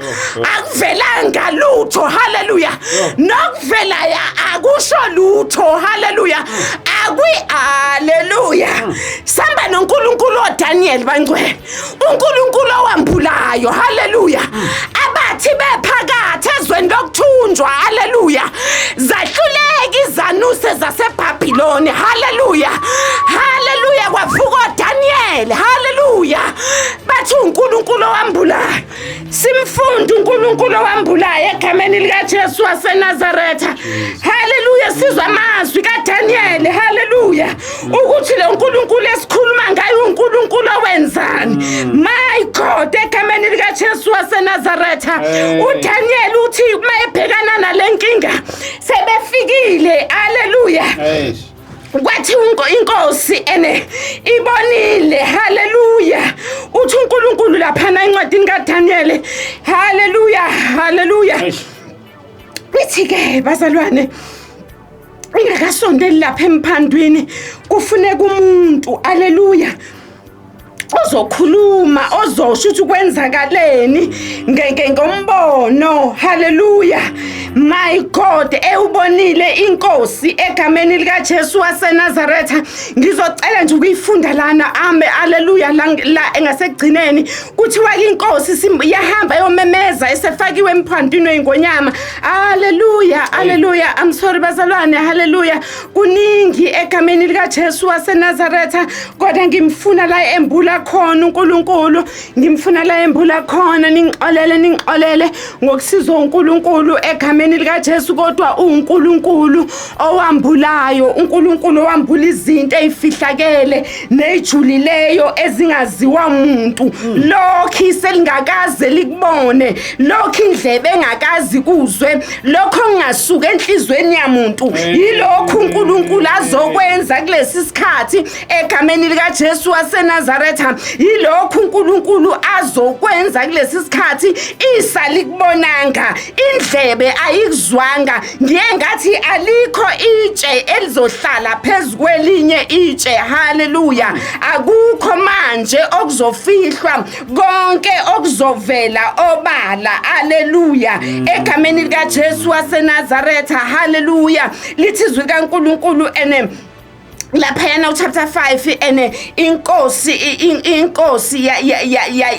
B: akuvelanga lutho haleluya nokuvela ya akusho lutho haleluya haleluya samba noNkulunkulu oDaniel bangcwele uNkulunkulu owambulayo haleluya abathi bephakathi ezweni lokuthunjwa haleluya zahluleka izanuse zaseBhabhiloni haleluya haleluya kwavuka uDaniel haleluya bathi uNkulunkulu owambulayo Siyamfunda uNkulunkulu owambulayo egameni likaJesu waseNazaretha. Haleluya. Sizwa amazwi kaDaniel. Haleluya. Ukuthi lo nkulunkulu esikhuluma ngaye uNkulunkulu owenzani. My God, egameni likaJesu waseNazaretha. uDaniel uthi uma ebhekana nalenkinga sebefikile. Haleluya. Kwathi inkosi ibonile. Haleluya. Uthi uNkulunkulu lapha encwadini kaDaniel. Haleluya. Haleluya. Lithi ke bazalwane, ingakasondeli lapha emphandweni kufuneka umuntu. Haleluya. Ozokhuluma, ozosho ukuthi kwenzakaleni ngombono. Haleluya. My God, ewubonile inkosi egameni likaJesu waseNazaretha. Ngizocela nje ukuyifunda lana ame. Haleluya. La engasegcineni kuthiwa inkosi yahamba yomemeza esefakiwe emphandweni weingonyama. Haleluya. Haleluya. I'm sorry bazalwane. Haleluya. Kuningi egameni likaJesu waseNazaretha, kodwa ngimfuna la embula khona uNkulunkulu. Ngimfuna la embula khona. Ningixolele ngokusiza uNkulunkulu egameni likaJesu, kodwa uNkulunkulu owambulayo, uNkulunkulu owambula izinto ezifihlakele nezijulileyo ezingaziwa umuntu. Lokho iselingakaze likubone, lokho indlebe engakazi kuzwe, lokho ngasuka enhlizweni yamuntu, yilokho uNkulunkulu azokwenza kulesi sikhathi egameni likaJesu waseNazaretha. Yilokho uNkulunkulu azokwenza kulesi sikhathi isalikubonanga, indlebe ayikuzwanga. Ngiye ngathi alikho itshe elizohlala phezukwelinye itshe. Haleluya. Akukho manje okuzofihlwa, konke okuzovela obala. Haleluya. Egameni likaJesu waseNazaretha. Haleluya. Lithi izwi kaNkulunkulu lapha yana chapter 5 inkosi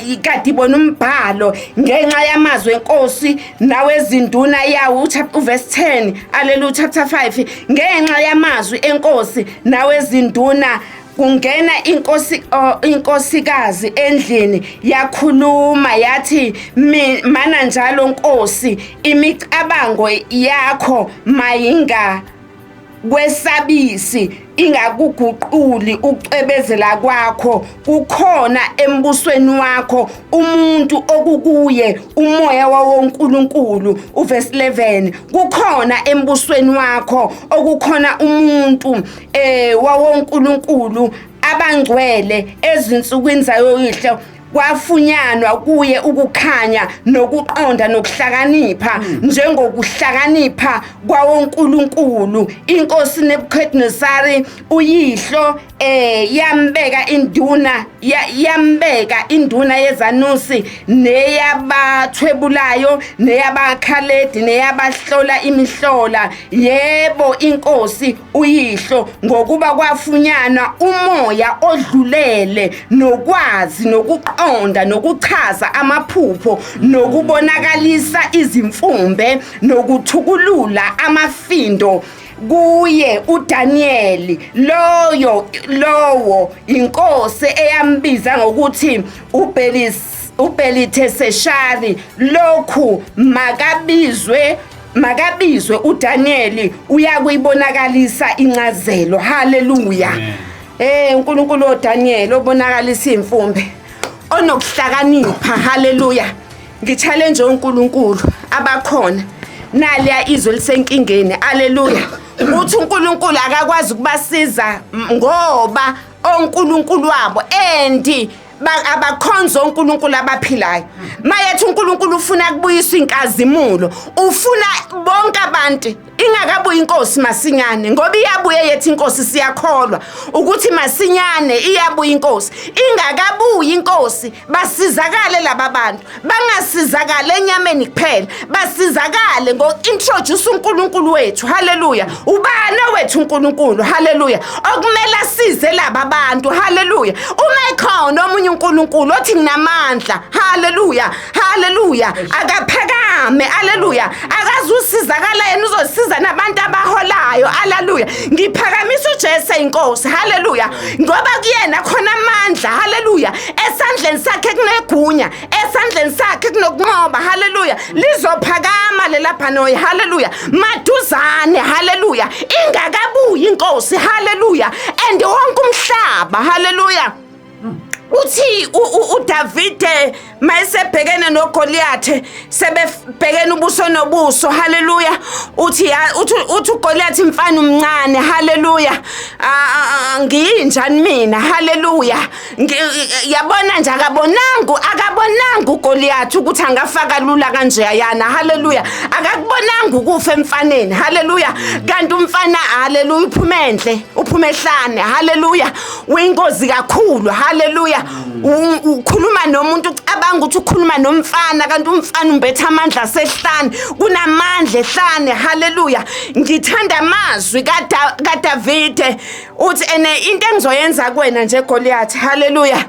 B: ikadibona umbhalo ngenxa yamazwi enkosi nawezinduna yawo verse 10. Haleluya. Chapter 5 ngenxa yamazwi enkosi nawezinduna kungena inkosikazi endlini yakhuluma yathi, mana njalo Nkosi, imicabango yakho mayinga kwesabisi, ingakuguquli ukucebezela kwakho. Kukhona embusweni wakho umuntu okukuye umoya wawoNkulunkulu. Verse 11 kukhona embusweni wakho okukhona umuntu wawoNkulunkulu abangcwele ezinsukwini zayoyihlo. Kwafunyanwa kuye ukukhanya nokuqonda nokuhlakanipha njengokuhlakanipha kwawoNkulunkulu. Inkosi Nebukadnezari uyihlo yambeka induna yezanusi neyabathwebulayo neyabakhaledi neyabahlola imihlola. Yebo inkosi uyihlo, ngokuba kwafunyanwa umoya odlulele nokwazi nokuqonda nokuchaza amaphupho nokubonakalisa izimfumbe nokuthukulula amafindo kuye uDaniel. Lowo inkosi eyambiza ngokuthi uBeliteshazari. Lokhu makabizwe uDaniel uyakuyibonakalisa incazelo. Haleluya. uNkulunkulu oDaniel obonakalisa imfumbe onokuhlakanipha. Haleluya. Ngi-challenge uNkulunkulu abakhona naliya izwe lisenkingeni. Haleluya. Uthi uNkulunkulu akakwazi ukubasiza ngoba oNkulunkulu wabo abakhonza uNkulunkulu abaphilayo. Mayethi uNkulunkulu ufuna kubuyisa inkazimulo, ufuna bonke abantu. Ingakabuyi inkosi masinyane, ngoba iyabuye yethi inkosi siyakholwa ukuthi masinyane iyabuya inkosi. Ingakabuyi inkosi basizakale laba bantu, bangasizakale enyameni kuphela, basizakale ngo-introduce uNkulunkulu wethu. Haleluya. Ubani wethu uNkulunkulu. Haleluya. Okumele asize laba bantu. Haleluya. Uma ekhona omunye uNkulunkulu othi nginamandla. Haleluya. Haleluya. Akaphakame. Haleluya. Akazusizakala yena uzosiza nabantu abaholayo. ophilileyo haleluya ngiphakamisa uJesu inkosi haleluya ngoba kuyena khona amandla haleluya esandleni sakhe kunegunya esandleni sakhe kunokunqoba haleluya lizophakama lelaphanoyi haleluya maduzane haleluya ingakabuyi inkosi haleluya and wonke umhlaba haleluya uthi uDavide mayesebhekene noGoliath sebebhekene ubuso nobuso haleluya uthi uGoliath imfana umncane haleluya ngiyinjani mina haleluya yabona nje akabonanga uGoliath ukuthi angafaka lula kanje yana haleluya akakubonanga ukufa emfaneni haleluya kanti umfana haleluya uphume ehlane haleluya uyingozi kakhulu haleluya ukhuluma nomuntu ucabanga ukuthi ukhuluma nomfana kanti umfana umbetha amandla asehlane kunamandla ehlane haleluya ngithanda amazwi kaDavide uthi into engizoyenza kuwena nje Goliath haleluya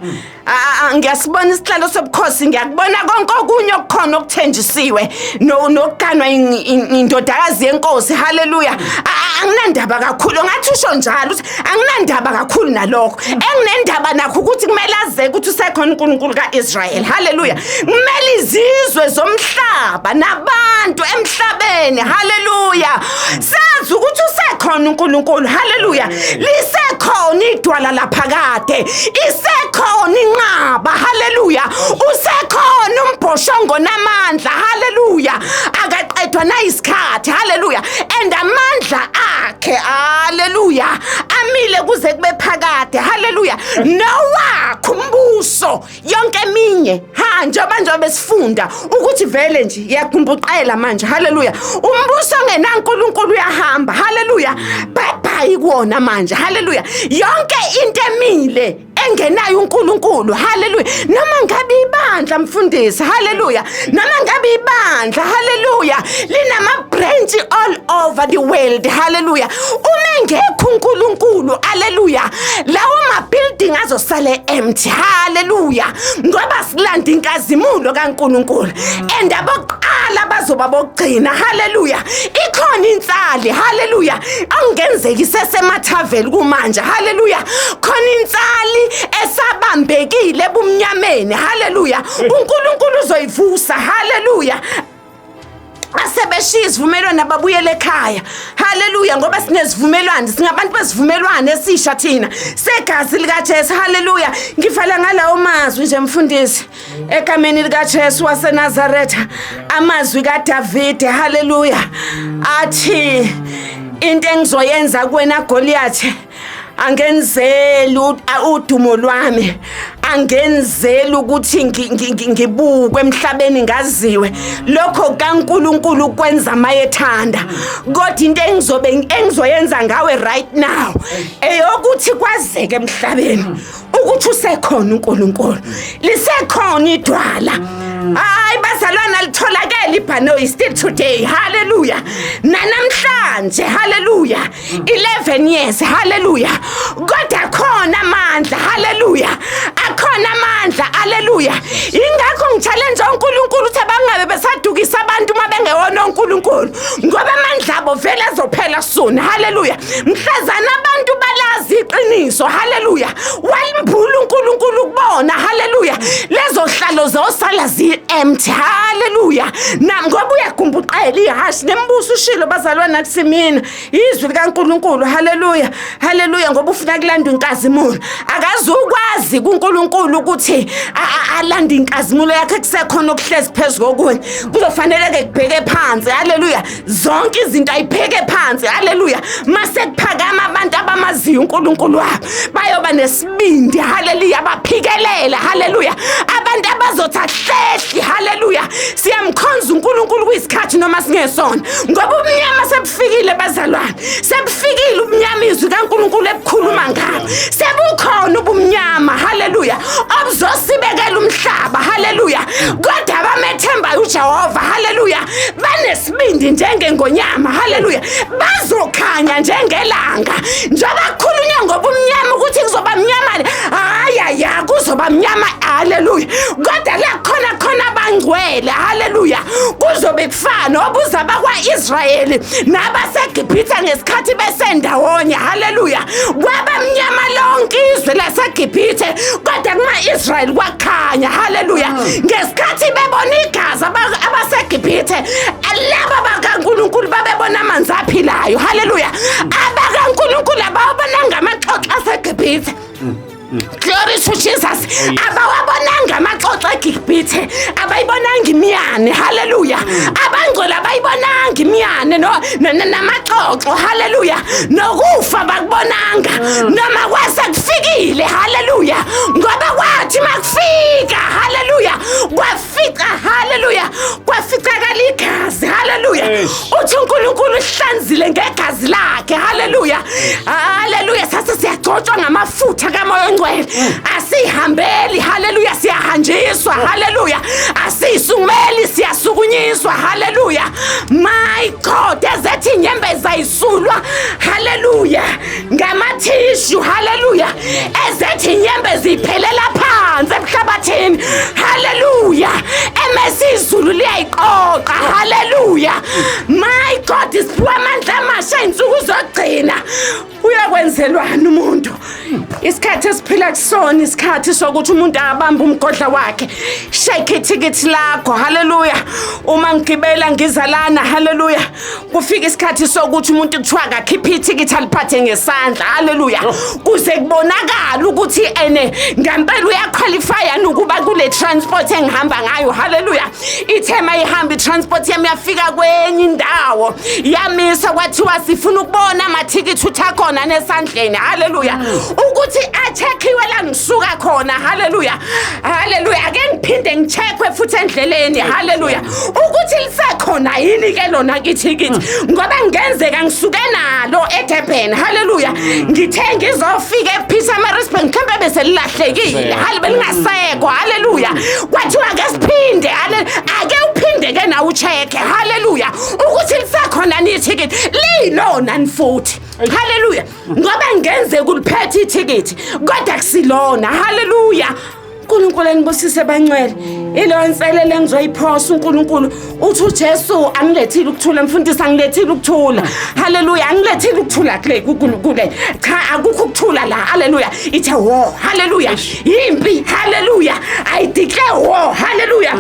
B: ngiyasibona isihlalo sobukhosi ngiyakubona konke okunye okukhona okuthenjisiwe nokuganwa indodakazi yenkosi haleluya anginandaba kakhulu ngathi usho njalo uthi anginandaba kakhulu nalokho enginendaba nakho ukuthi kumele azeke ukuthi usekhona uNkulunkulu kaIsrael haleluya kumele izizwe zomhlaba nabantu emhlabeni haleluya sazi ukuthi usekhona uNkulunkulu haleluya lisekhona idwala laphakade isekhona inqaba haleluya usekhona umbhoshongo namandla haleluya akaqedwa nayisikhathi haleluya and amandla akhe haleluya amile kuze kube phakade haleluya nowakho umbuso yonke eminye njengoba besifunda ukuthi vele nje iyagumbuqela manje haleluya umbuso ngenaNkulunkulu uyahamba haleluya bye kuwona manje haleluya yonke into emile engenayo uNkulunkulu haleluya noma ngabe ibandla mfundisi haleluya noma ngabe ibandla haleluya linama branch all over the world haleluya uma ngekho uNkulunkulu haleluya lawo ma building azosale empty haleluya ngoba silanda inkazimulo kaNkulunkulu and aboqala bazoba bokugcina haleluya ikhona insali haleluya angenzeki sesemathaveli kumanje haleluya khona insali esabambekile ebumnyameni haleluya uNkulunkulu uzoyivusa haleluya asebeshiya isivumelwano ababuyele ekhaya haleluya ngoba sinezivumelwano singabantu besivumelwano esisha thina segazi likaJesu haleluya ngifala ngalawo mazwi nje mfundisi egameni likaJesu waseNazaretha amazwi kaDavide haleluya athi into engizoyenza kuwena Goliath angenzeli udumo lwami angenzeli ukuthi ngibukwe emhlabeni ngaziwe lokho kaNkulunkulu ukwenza mayethanda kodwa into engizoyenza ngawe right now eyokuthi kwazeke emhlabeni ukuthi usekhona uNkulunkulu lisekhona idwala hayi bazalwana litholakala ibhanoyi still today haleluya namhlanje haleluya 11 years haleluya kodwa khona amandla haleluya akhona amandla haleluya ingakho ngichallenje uNkulunkulu ukuthi bangabe besadukisa abantu mabengewona uNkulunkulu ngoba amandla abo vele azophela soon haleluya mhlazana abantu balazi iqiniso haleluya walimbula uNkulunkulu kubona haleluya lezo hlalo zosala empty haleluya ngoba uyagumbuqela ihashi nembuso ushilo bazalwana kusimina izwi likaNkulunkulu haleluya haleluya ngoba ufuna kulanda inkazimulo akazukwazi kuNkulunkulu ukuthi alanda inkazimulo yakhe kusekhona okuhlezi phezulu kokunye kuzofanele ke kubheke phansi haleluya zonke izinto ayibheke phansi haleluya mase kuphakama abantu abamaziyo uNkulunkulu wabo bayoba nesibindi haleluya baphikelela haleluya abantu abazothatha haleluya siyamkhonza uNkulunkulu kwisikhathi noma singesona ngoba ubumnyama sebufikile bazalwane sebufikile ubumnyama izwi kaNkulunkulu ebukhuluma ngabo sebukhona ubumnyama haleluya obuzosibekela umhlaba haleluya kodwa abamethembayo uJehova haleluya banesibindi njengengonyama haleluya bazokhanya njengelanga njengoba kukhulunywa ngobumnyama ukuthi kuzoba mnyama hayi kuzoba mnyama haleluya kodwa la khona abangcwele haleluya kuzobe kufana obuzaba kwaIsrayeli nabaseGibhithe ngesikhathi Israel kwakhanya haleluya ngesikhathi bebona igazi abaseGibhithe laba bakaNkulunkulu babebona amanzi aphilayo haleluya abakaNkulunkulu ababona ngamaxoxo aseGibhithe Glory to Jesus. Abawabonanga amaxoxo eGibhithe, abayibonanga imiyane. Hallelujah. Abangcwele abayibonanga imiyane namaxoxo. Hallelujah. Nokufa bakubonanga. Noma kwase kufikile. Hallelujah. Ngoba kwathi makufika. Hallelujah. Kwafika. Hallelujah. Kwafikakala igazi. Hallelujah. Uthi uNkulunkulu uhlanzile ngegazi lakhe. Hallelujah. Hallelujah. Sase siyagcotshwa ngamafutha kaMoya asihambeli haleluya siyahanjiswa haleluya asisumeli siyasukunyiswa haleluya my God ezethi inyembezi ayisulwa haleluya ngamathishu haleluya ezethi inyembezi iphelela phansi emhlabathini haleluya emesizulu liyayiqoqa haleluya my God isiphiwa amandla amasha insuku zogcina uyakwenzelwana umuntu isikhathi esiphila kusona isikhathi sokuthi umuntu abamba umgodla wakhe shake ithikithi lakho haleluya uma ngigibela ngizalana haleluya kufika isikhathi sokuthi umuntu kuthiwa akakhipha ithikithi aliphathe ngesandla haleluya kuze kubonakala ukuthi ngempela uyaqualify ukuba kule transport engihamba ngayo haleluya ithema ihamba itransport yami yafika kwenye indawo yamisa kwathiwa sifuna ukubona amathikithi uthakhona nesandleni haleluya ukuthi acheckiwe la ngisuka khona haleluya haleluya ake ngiphinde ngicheckwe futhi endleleni haleluya ukuthi lisekhona yini ke lona ithikithi ngoba ngenzeka ngisuke nalo eDurban haleluya ngithe ngizofika ePietermaritzburg mhlambe bese lilahlekile haleluya lingasekho haleluya kwathiwa ake siphinde ake uphinde ke na ucheck haleluya ukuthi lisekhona nithikithi lilona nifuthi haleluya ngoba ngenzeka uliphethe ithikithi kodwa kusilona haleluya uNkulunkulu enibusise bangcwele ilonselele engizoyiphosa uNkulunkulu uthi uJesu angilethile ukuthula mfundisi angilethile ukuthula haleluya angilethile ukuthula kule cha akukho ukuthula la haleluya ithe war haleluya impi haleluya I declare war haleluya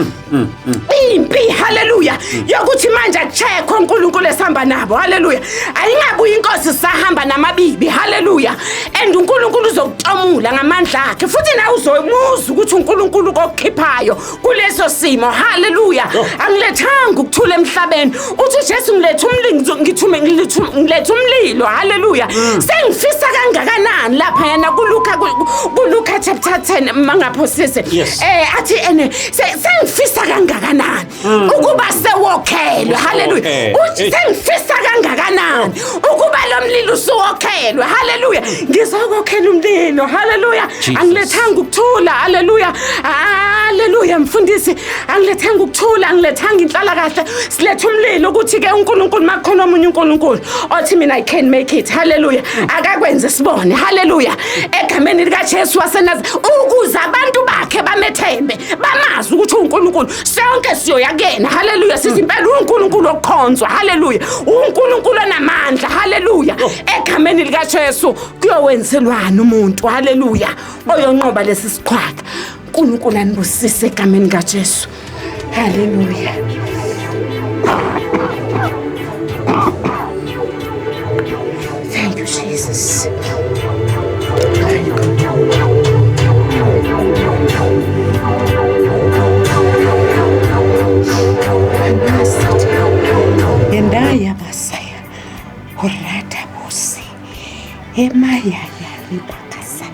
B: impi haleluya yokuthi manje akucheck uNkulunkulu esihamba nabo haleluya ayingabuyi inkosi sahamba namabibi haleluya and uNkulunkulu uzokutomula ngamandla akhe futhi nawe uzomuza ukuthi uNkulunkulu kokukhiphayo kuleso simo haleluya angilethanga ukuthula emhlabeni uthi uJesu ngilethe umlilo ngilethe umlilo haleluya sengifisa kangakanani lapha yana kuLuka chapter 10 mangaphosise athi sengifisa kangakanani ukuba sewokhelwe haleluya uthi sengifisa kangakanani ukuba lo mlilo usuwokhelwe haleluya ngizokokhela umlilo haleluya angilethanga ukuthula haleluya haleluya mfundisi angilethanga ukuthula angilethanga inhlala kahle silethe umlilo ukuthi ke uNkulunkulu makhona omunye uNkulunkulu othi mina I can make it haleluya akakwenze sibone haleluya egameni lika Jesu waseNazareth ukuze abantu bakhe bamethembe bamazi ukuthi uNkulunkulu sonke siyoya kuyena haleluya sithi impela uNkulunkulu okhonzwa haleluya uNkulunkulu onamandla haleluya egameni lika Jesu kuyowenzelwana umuntu haleluya oyonqoba lesi sikhwaka uNkulunkulu anibusise egameni lika Jesu haleluya thank you Jesus Yendaya basaya horata bosi emaya yalibakasa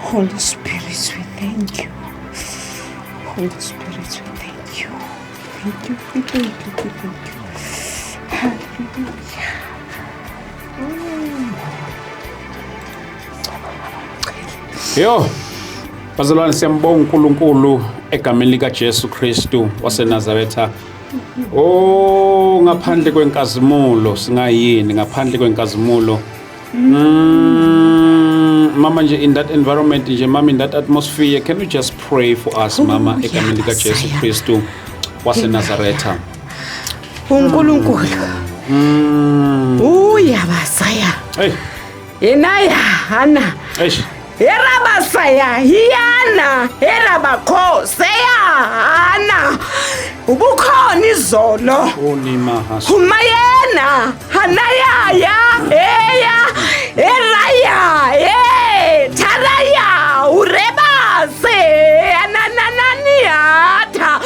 B: Holy Spirit we thank you Holy Spirit we thank you hallelujah
A: Yo bazalwane siyambonga uNkulunkulu egameni lika Jesu Kristu waseNazaretha ngaphandle kwenkazimulo singayini ngaphandle kwenkazimulo mama nje in that environment nje mama in that atmosphere can you just pray for us mama egameni lika Jesu Kristu waseNazaretha
B: uNkulunkulu uyabasaya
A: hey
B: enaya hana Erabasaya hiyana erabakoseyana ubukhona izolo umayena hanayaya eya eraya taraya urebase ananananiata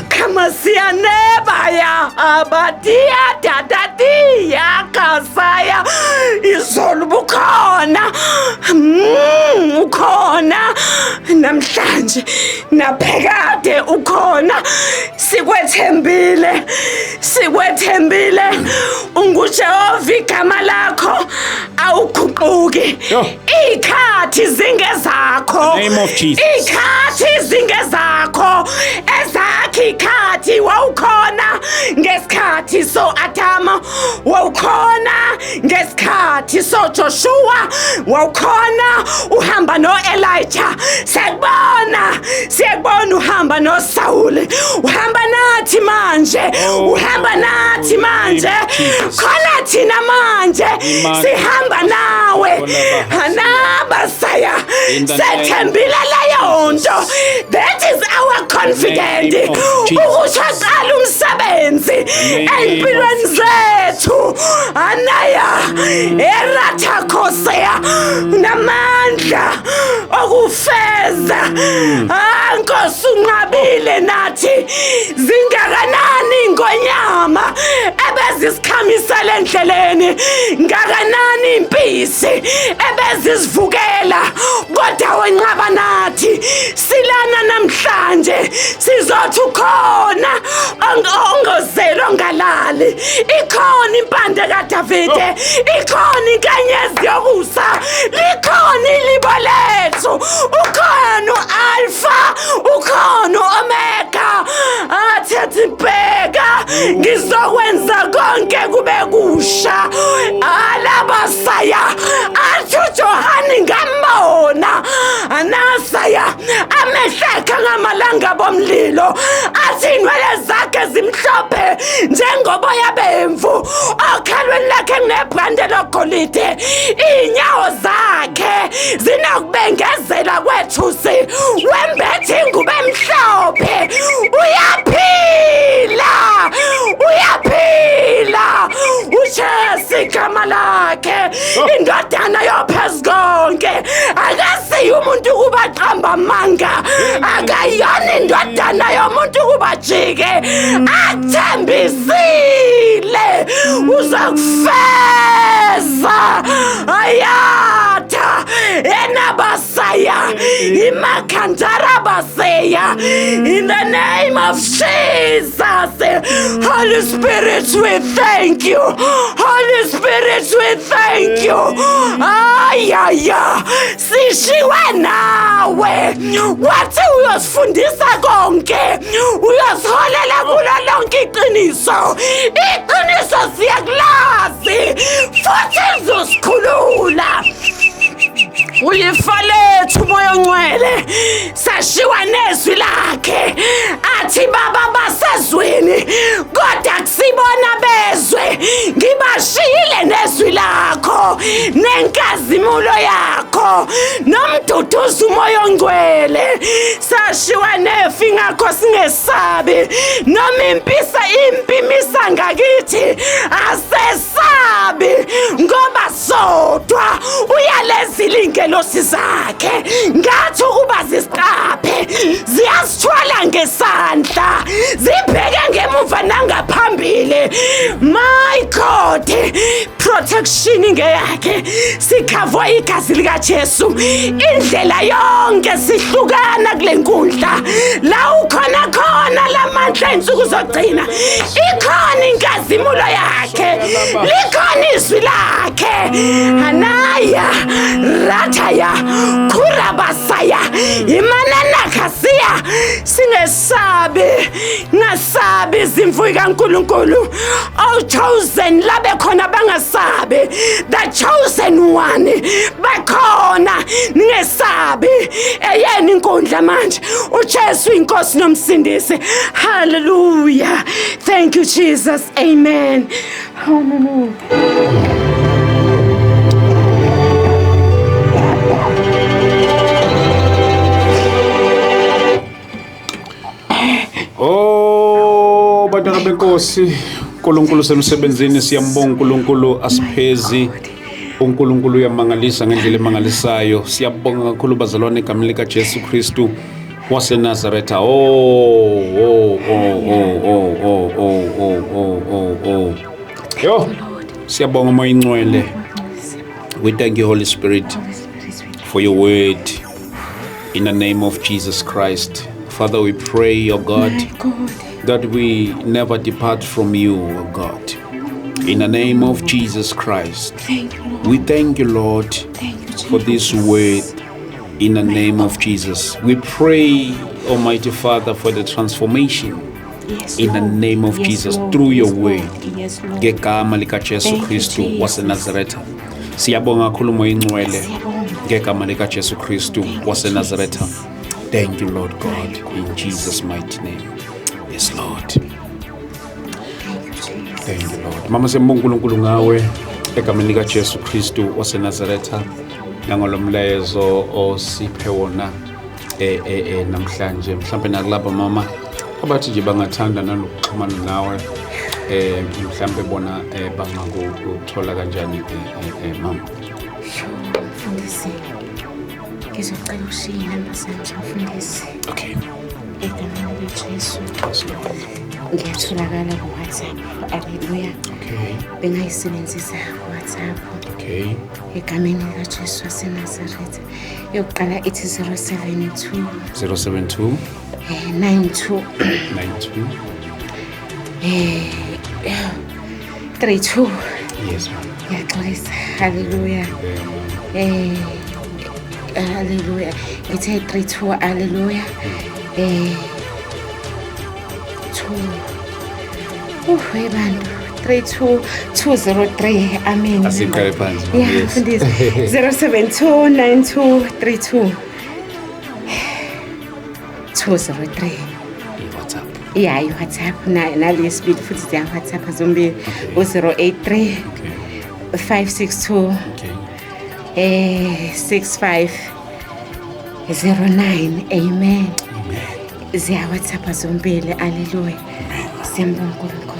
B: kamasianebaya abadia dadadia kasaya izolo bukhona ukhona namhlanje naphekade ukhona sikwethembile unguJehova igama lakho awuguquki ikhathi zingezakho ikhathi zingezakho ezakhe ikhathi wawukhona ngesikhathi so Adama wawukhona ngesikhathi so Joshua wawukhona uhamba no Elijah siyakubona uhamba no Saul uhamba nathi manje khona thina manje sihamba nawe hanabasaya sethembile leyo nto that is our confidence ukuthi aqala umsebenzi empilweni zethu anaya erathakosea namandla okufeza Nkosi unqabile nathi zingakanani ingonyama ebezisikhamisa endleleni ngakanani impisi ebezisivukela kodwa wenqaba nathi silana namhlanje sizothi ukhona ongozelwa ngalali ikhona impande kaDavide ikhona inkanyezi yokusa likhona ilibo lethu ukhona uAlpha ukhona uOmega athi bheka ngizokwenza konke kube kusha alabasaya athi uJohani ngambona anasaya amehleka ngamalanga bomlilo athi inwele zakhe zimhlophe njengoboya bemvu okhalweni lakhe ngebrande logolide inyawo zakhe zinokubengezela kwethusi wembethe ingubo emhlophe uyaphila uJesu igama lakhe indodana yophezkonke akasiyi umuntu kubaqamba amanga akayona indodana yomuntu kubajike athembisile uzakufeza ayatha enabasaya imakandara baseya in the name of Jesus. Holy Spirit, we thank you. Holy Spirit, we thank you. Ayaya sishiwe nawe wathi uyosifundisa konke uyosiholela kulo lonke iqiniso siyakulazi futhi uzosikhulula ulifa lethu moya ongcwele sashiwa nezwi lakhe athi baba basezweni kodwa kusibona bezwe ngibashiyile nezwi lakho nenkazimulo yakho nomduduzo moya ongcwele sashiwa nefi ngakho singesabi noma impimisa ngakithi asesabi ngoba sodwa uyalezilingelo zakhe ngathi ukuba zisiqaphe ziyasithwala ngesandla zibheke ngemuva nangaphambili my God protection ngeyakhe sikhavwa igazi likaJesu indlela yonke sihlukana kule nkundla la ukhona lamandla insuku zogcina ikhona inkazimulo yakhe likhona izwi lakhe hanaya rathaya kurabasaya imanana khasiya singesabi izimvu kaNkulunkulu chosen labe khona bangasabi the chosen one bakhona ningesabi eyeni inkundla manje uJesu inkosi nomsindisi hallelujah thank you Jesus amen hallelujah
A: Nkosi uNkulunkulu semsebenzini siyambonga uNkulunkulu asiphezi uNkulunkulu uyamangalisa ngendlela emangalisayo siyabonga kakhulu bazalwane egameni lika Jesu Kristu waseNazaretha yo siyabonga moya ingcwele. We thank you, Holy Spirit, for your word in the name of Jesus Christ. Father, we pray, O God, that we never depart from you, O God. In the name of Jesus Christ, we thank you, Lord, for this word in the name of Jesus. We pray, Almighty Father, for the transformation in the name of Jesus through your word. Ngegama lika Jesu Kristu waseNazaretha. Siyabonga kakhulu moya ingcwele ngegama lika Jesu Kristu waseNazaretha. Thank you, Lord God, in Jesus' mighty name. Yes, Lord. Thank you, Lord. Mama siyambonga uNkulunkulu ngawe egameni lika Jesu Kristu waseNazaretha nangolomlayezo osiphe wona namhlanje. Mhlawumbe nakulabo mama abathi nje bangathanda nanokuxhumana nawe mhlawumbe bona bangakuthola kanjani mama?
B: Mfundisi, ngizocela ushiye inamba zami mfundisi.
A: Okay.
B: Egameni likaJesu. Ngiyatholakala ku-WhatsApp. Haleluya.
A: Okay.
B: Bengayisebenzisa ku-WhatsApp.
A: Okay.
B: Egameni likaJesu waseNazaretha. Yokuqala ithi 072
A: 072
B: 92 32.
A: Yes, ma'am.
B: Ngiyaxolisa. Haleluya. Haleluya. Ngithe 32. Haleluya. 2 bantu 32203. Amen.
A: Asiqale phansi.
B: Yeah, mfundisi. 0729232 203.
A: WhatsApp.
B: Yeah, WhatsApp nalesibili futhi siya WhatsApp zombili 083 562 6509. Amen. Ziya WhatsApp zombili. Haleluya. Siyambonga uNkulunkulu.